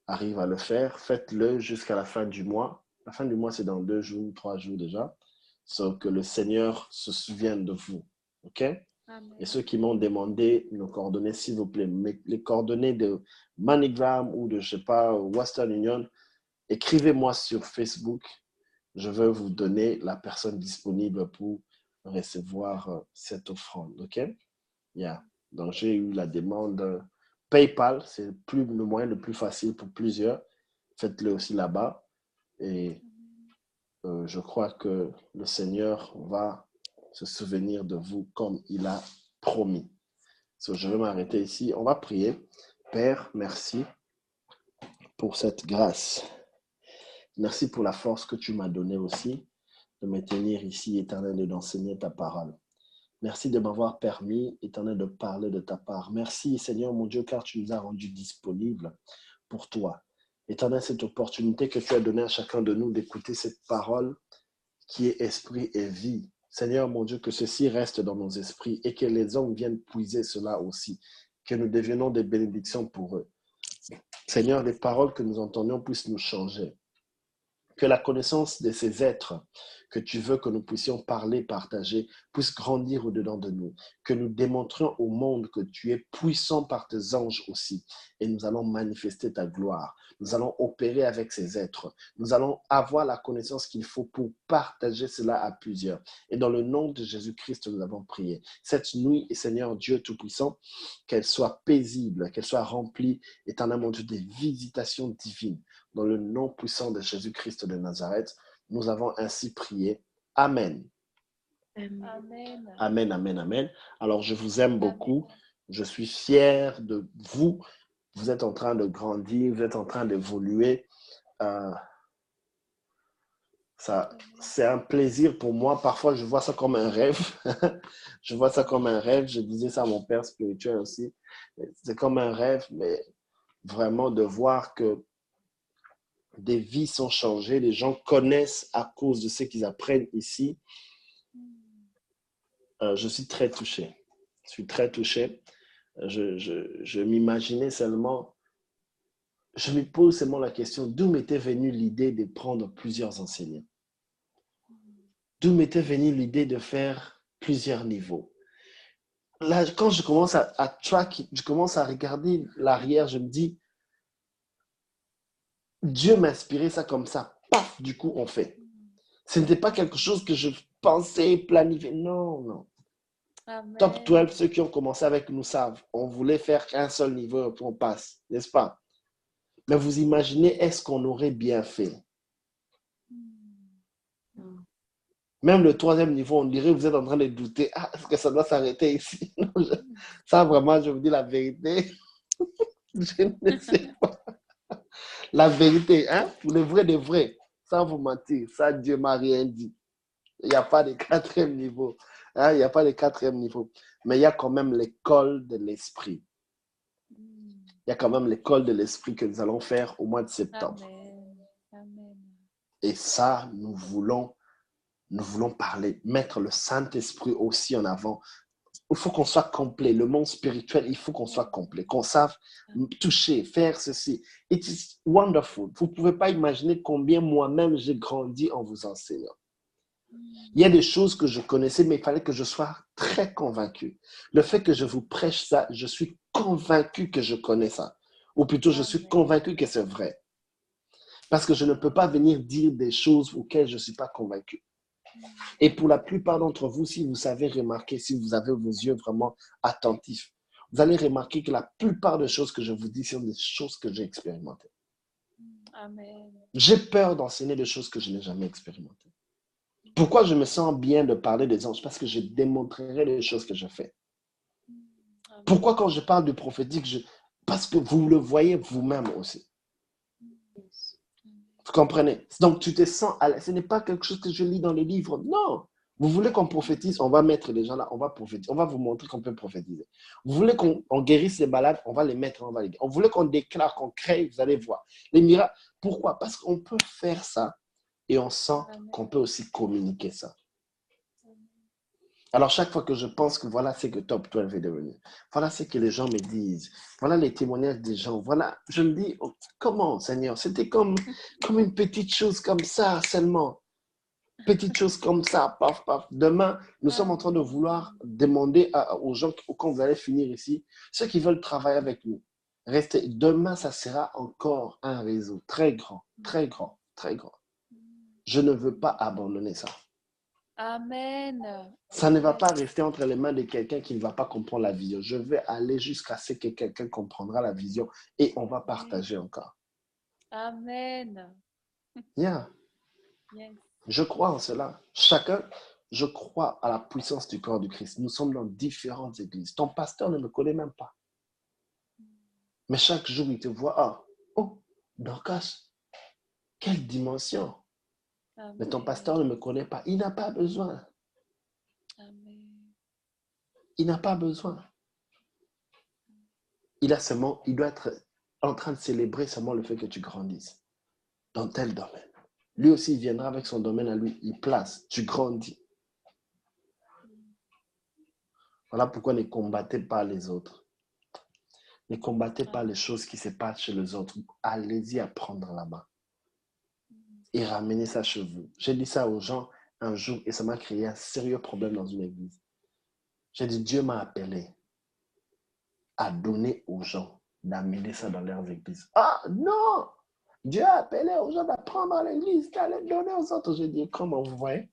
arrivent à le faire, faites-le jusqu'à la fin du mois. La fin du mois, c'est dans 2 jours, 3 jours déjà. Sauf que le Seigneur se souvienne de vous. OK? Amen. Et ceux qui m'ont demandé nos coordonnées, s'il vous plaît, les coordonnées de MoneyGram ou de, je sais pas, Western Union, écrivez-moi sur Facebook. Je vais vous donner la personne disponible pour recevoir cette offrande. OK? Yeah. Donc, j'ai eu la demande PayPal. C'est le moyen le plus facile pour plusieurs. Faites-le aussi là-bas. Et je crois que le Seigneur va se souvenir de vous comme il a promis. So, je vais m'arrêter ici. On va prier. Père, merci pour cette grâce. Merci pour la force que tu m'as donnée aussi de me tenir ici, Éternel, et d'enseigner ta parole. Merci de m'avoir permis, Éternel, de parler de ta part. Merci, Seigneur mon Dieu, car tu nous as rendus disponibles pour toi. Éternel, cette opportunité que tu as donnée à chacun de nous d'écouter cette parole qui est esprit et vie. Seigneur mon Dieu, que ceci reste dans nos esprits et que les hommes viennent puiser cela aussi, que nous deviennons des bénédictions pour eux. Seigneur, les paroles que nous entendions puissent nous changer. Que la connaissance de ces êtres que tu veux que nous puissions parler, partager, puisse grandir au-dedans de nous. Que nous démontrions au monde que tu es puissant par tes anges aussi. Et nous allons manifester ta gloire. Nous allons opérer avec ces êtres. Nous allons avoir la connaissance qu'il faut pour partager cela à plusieurs. Et dans le nom de Jésus-Christ, nous avons prié. Cette nuit, Seigneur Dieu Tout-Puissant, qu'elle soit paisible, qu'elle soit remplie, éternel mon Dieu, des visitations divines. Dans le nom puissant de Jésus-Christ de Nazareth, nous avons ainsi prié. Amen. Amen. Amen, amen, amen. Alors, je vous aime beaucoup. Je suis fier de vous. Vous êtes en train de grandir, vous êtes en train d'évoluer. C'est un plaisir pour moi. Parfois, je vois ça comme un rêve. Je vois ça comme un rêve. Je disais ça à mon père spirituel aussi. C'est comme un rêve, mais vraiment de voir que des vies sont changées, les gens connaissent à cause de ce qu'ils apprennent ici. Je suis très touché. Je suis très touché. Je m'imaginais seulement, je me pose seulement la question, d'où m'était venue l'idée de prendre plusieurs enseignants? D'où m'était venue l'idée de faire plusieurs niveaux? Là, quand je commence à track, je commence à regarder l'arrière, je me dis, Dieu m'a inspiré ça comme ça. Paf, du coup, on fait. Ce n'était pas quelque chose que je pensais planifier. Non, non. Amen. Top 12, ceux qui ont commencé avec nous savent. On voulait faire qu'un seul niveau et puis on passe, n'est-ce pas? Mais vous imaginez, est-ce qu'on aurait bien fait? Même le troisième niveau, on dirait que vous êtes en train de douter. Ah, est-ce que ça doit s'arrêter ici? Ça, vraiment, je vous dis la vérité. Je ne sais pas. La vérité, hein? Pour le vrai de vrai, sans vous mentir, ça, Dieu m'a rien dit. Il n'y a pas de quatrième niveau. Hein? Il n'y a pas de quatrième niveau. Mais il y a quand même l'école de l'esprit. Il y a quand même l'école de l'esprit que nous allons faire au mois de septembre. Amen. Amen. Et ça, nous voulons parler, mettre le Saint-Esprit aussi en avant. Il faut qu'on soit complet. Le monde spirituel, il faut qu'on soit complet, qu'on sache toucher, faire ceci. It is wonderful. Vous ne pouvez pas imaginer combien moi-même j'ai grandi en vous enseignant. Il y a des choses que je connaissais, mais il fallait que je sois très convaincu. Le fait que je vous prêche ça, je suis convaincu que je connais ça. Ou plutôt, je suis convaincu que c'est vrai. Parce que je ne peux pas venir dire des choses auxquelles je ne suis pas convaincu. Et pour la plupart d'entre vous, si vous savez remarquer, si vous avez vos yeux vraiment attentifs, vous allez remarquer que la plupart des choses que je vous dis sont des choses que j'ai expérimentées. Amen. J'ai peur d'enseigner des choses que je n'ai jamais expérimentées. Pourquoi je me sens bien de parler des anges? Parce que je démontrerai les choses que je fais. Amen. Pourquoi quand je parle du prophétique? Parce que vous le voyez vous-même aussi. Vous comprenez? Donc, tu te sens à l'aise. Ce n'est pas quelque chose que je lis dans les livres. Non. Vous voulez qu'on prophétise? On va mettre les gens là. On va prophétiser. On va vous montrer qu'on peut prophétiser. Vous voulez qu'on guérisse les malades? On va les mettre. On va les guérir. On voulait qu'on déclare, qu'on crée. Vous allez voir. Les miracles. Pourquoi? Parce qu'on peut faire ça et on sent qu'on peut aussi communiquer ça. Alors, chaque fois que je pense que voilà ce que Top 12 est devenu, voilà ce que les gens me disent, voilà les témoignages des gens, voilà, je me dis, oh, comment, Seigneur? C'était comme une petite chose comme ça seulement. Petite chose comme ça, paf, paf. Demain, nous sommes en train de vouloir demander aux gens, quand vous allez finir ici, ceux qui veulent travailler avec nous, restez. Demain, ça sera encore un réseau très grand, très grand, très grand. Je ne veux pas abandonner ça. Amen. Ça ne va pas rester entre les mains de quelqu'un qui ne va pas comprendre la vision. Je vais aller jusqu'à ce que quelqu'un comprendra la vision et on va partager encore. Amen. Yeah. Yes. Je crois en cela. Chacun, je crois à la puissance du corps du Christ. Nous sommes dans différentes églises. Ton pasteur ne me connaît même pas. Mais chaque jour, il te voit. Ah, oh, Dorcas, quelle dimension. Amen. Mais ton pasteur ne me connaît pas. Il n'a pas besoin. Amen. Il n'a pas besoin. Il doit être en train de célébrer seulement le fait que tu grandisses dans tel domaine. Lui aussi, il viendra avec son domaine à lui. Il place, tu grandis. Voilà pourquoi ne combattez pas les autres. Ne combattez pas les choses qui se passent chez les autres. Allez-y apprendre là-bas. Et ramenez ça chez vous. J'ai dit ça aux gens un jour et ça m'a créé un sérieux problème dans une église. J'ai dit, Dieu m'a appelé à donner aux gens, d'amener ça dans leurs églises. Ah non! Dieu a appelé aux gens d'apprendre à l'église, d'aller donner aux autres. J'ai dit, comment vous voyez?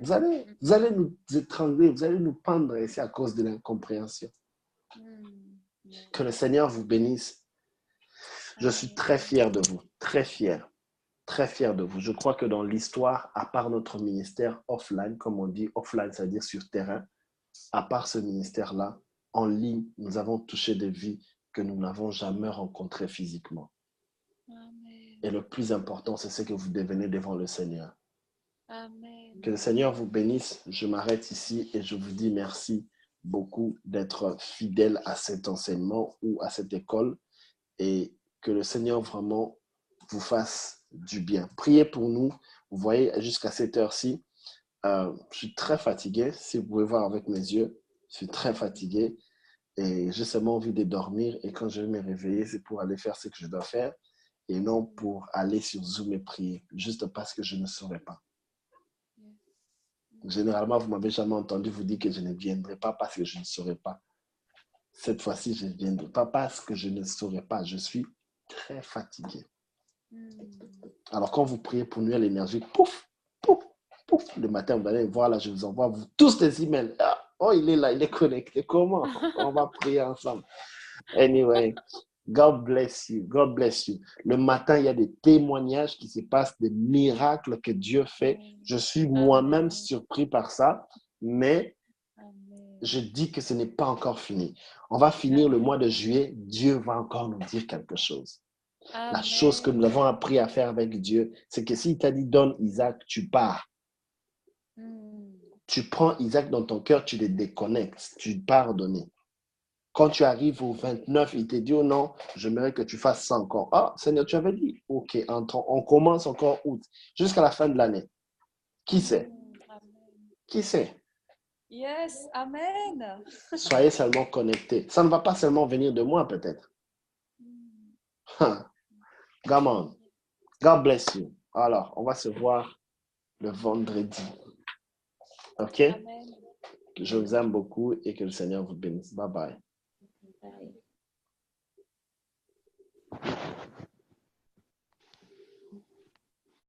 Vous allez nous étrangler, vous allez nous pendre ici à cause de l'incompréhension. Que le Seigneur vous bénisse. Je suis très fier de vous, très fier de vous. Je crois que dans l'histoire, à part notre ministère offline, comme on dit, offline, c'est-à-dire sur terrain, à part ce ministère-là, en ligne, nous avons touché des vies que nous n'avons jamais rencontrées physiquement. Amen. Et le plus important, c'est ce que vous devenez devant le Seigneur. Amen. Que le Seigneur vous bénisse. Je m'arrête ici et je vous dis merci beaucoup d'être fidèle à cet enseignement ou à cette école et que le Seigneur vraiment vous fasse du bien. Priez pour nous. Vous voyez, jusqu'à cette heure-ci, je suis très fatigué. Si vous pouvez voir avec mes yeux, je suis très fatigué et j'ai seulement envie de dormir. Et quand je vais me réveiller, c'est pour aller faire ce que je dois faire et non pour aller sur Zoom et prier, juste parce que je ne saurais pas. Généralement, vous ne m'avez jamais entendu vous dire que je ne viendrai pas parce que je ne saurais pas. Cette fois-ci, je ne viendrai pas parce que je ne saurais pas. Je suis très fatigué. Alors, quand vous priez pour nous, l'énergie, pouf, pouf, pouf, le matin, vous allez voir, là, je vous envoie vous, tous des emails. Ah, oh, il est là, il est connecté. Comment? On va prier ensemble. Anyway, God bless you. God bless you. Le matin, il y a des témoignages qui se passent, des miracles que Dieu fait. Je suis moi-même surpris par ça, mais je dis que ce n'est pas encore fini. On va finir le mois de juillet. Dieu va encore nous dire quelque chose. Amen. La chose que nous avons appris à faire avec Dieu, c'est que s'il t'a dit donne Isaac, tu pars. Tu prends Isaac dans ton cœur, tu le déconnectes, tu pars donner. Quand tu arrives au 29, il te dit, oh non, j'aimerais que tu fasses ça encore. Ah, Seigneur, tu avais dit, ok, on commence encore août, jusqu'à la fin de l'année. Qui sait? Qui sait? Yes, amen. Soyez seulement connectés. Ça ne va pas seulement venir de moi, peut-être. Come on. God bless you. Alors, on va se voir le vendredi. OK? Amen. Je vous aime beaucoup et que le Seigneur vous bénisse. Bye bye. Bye.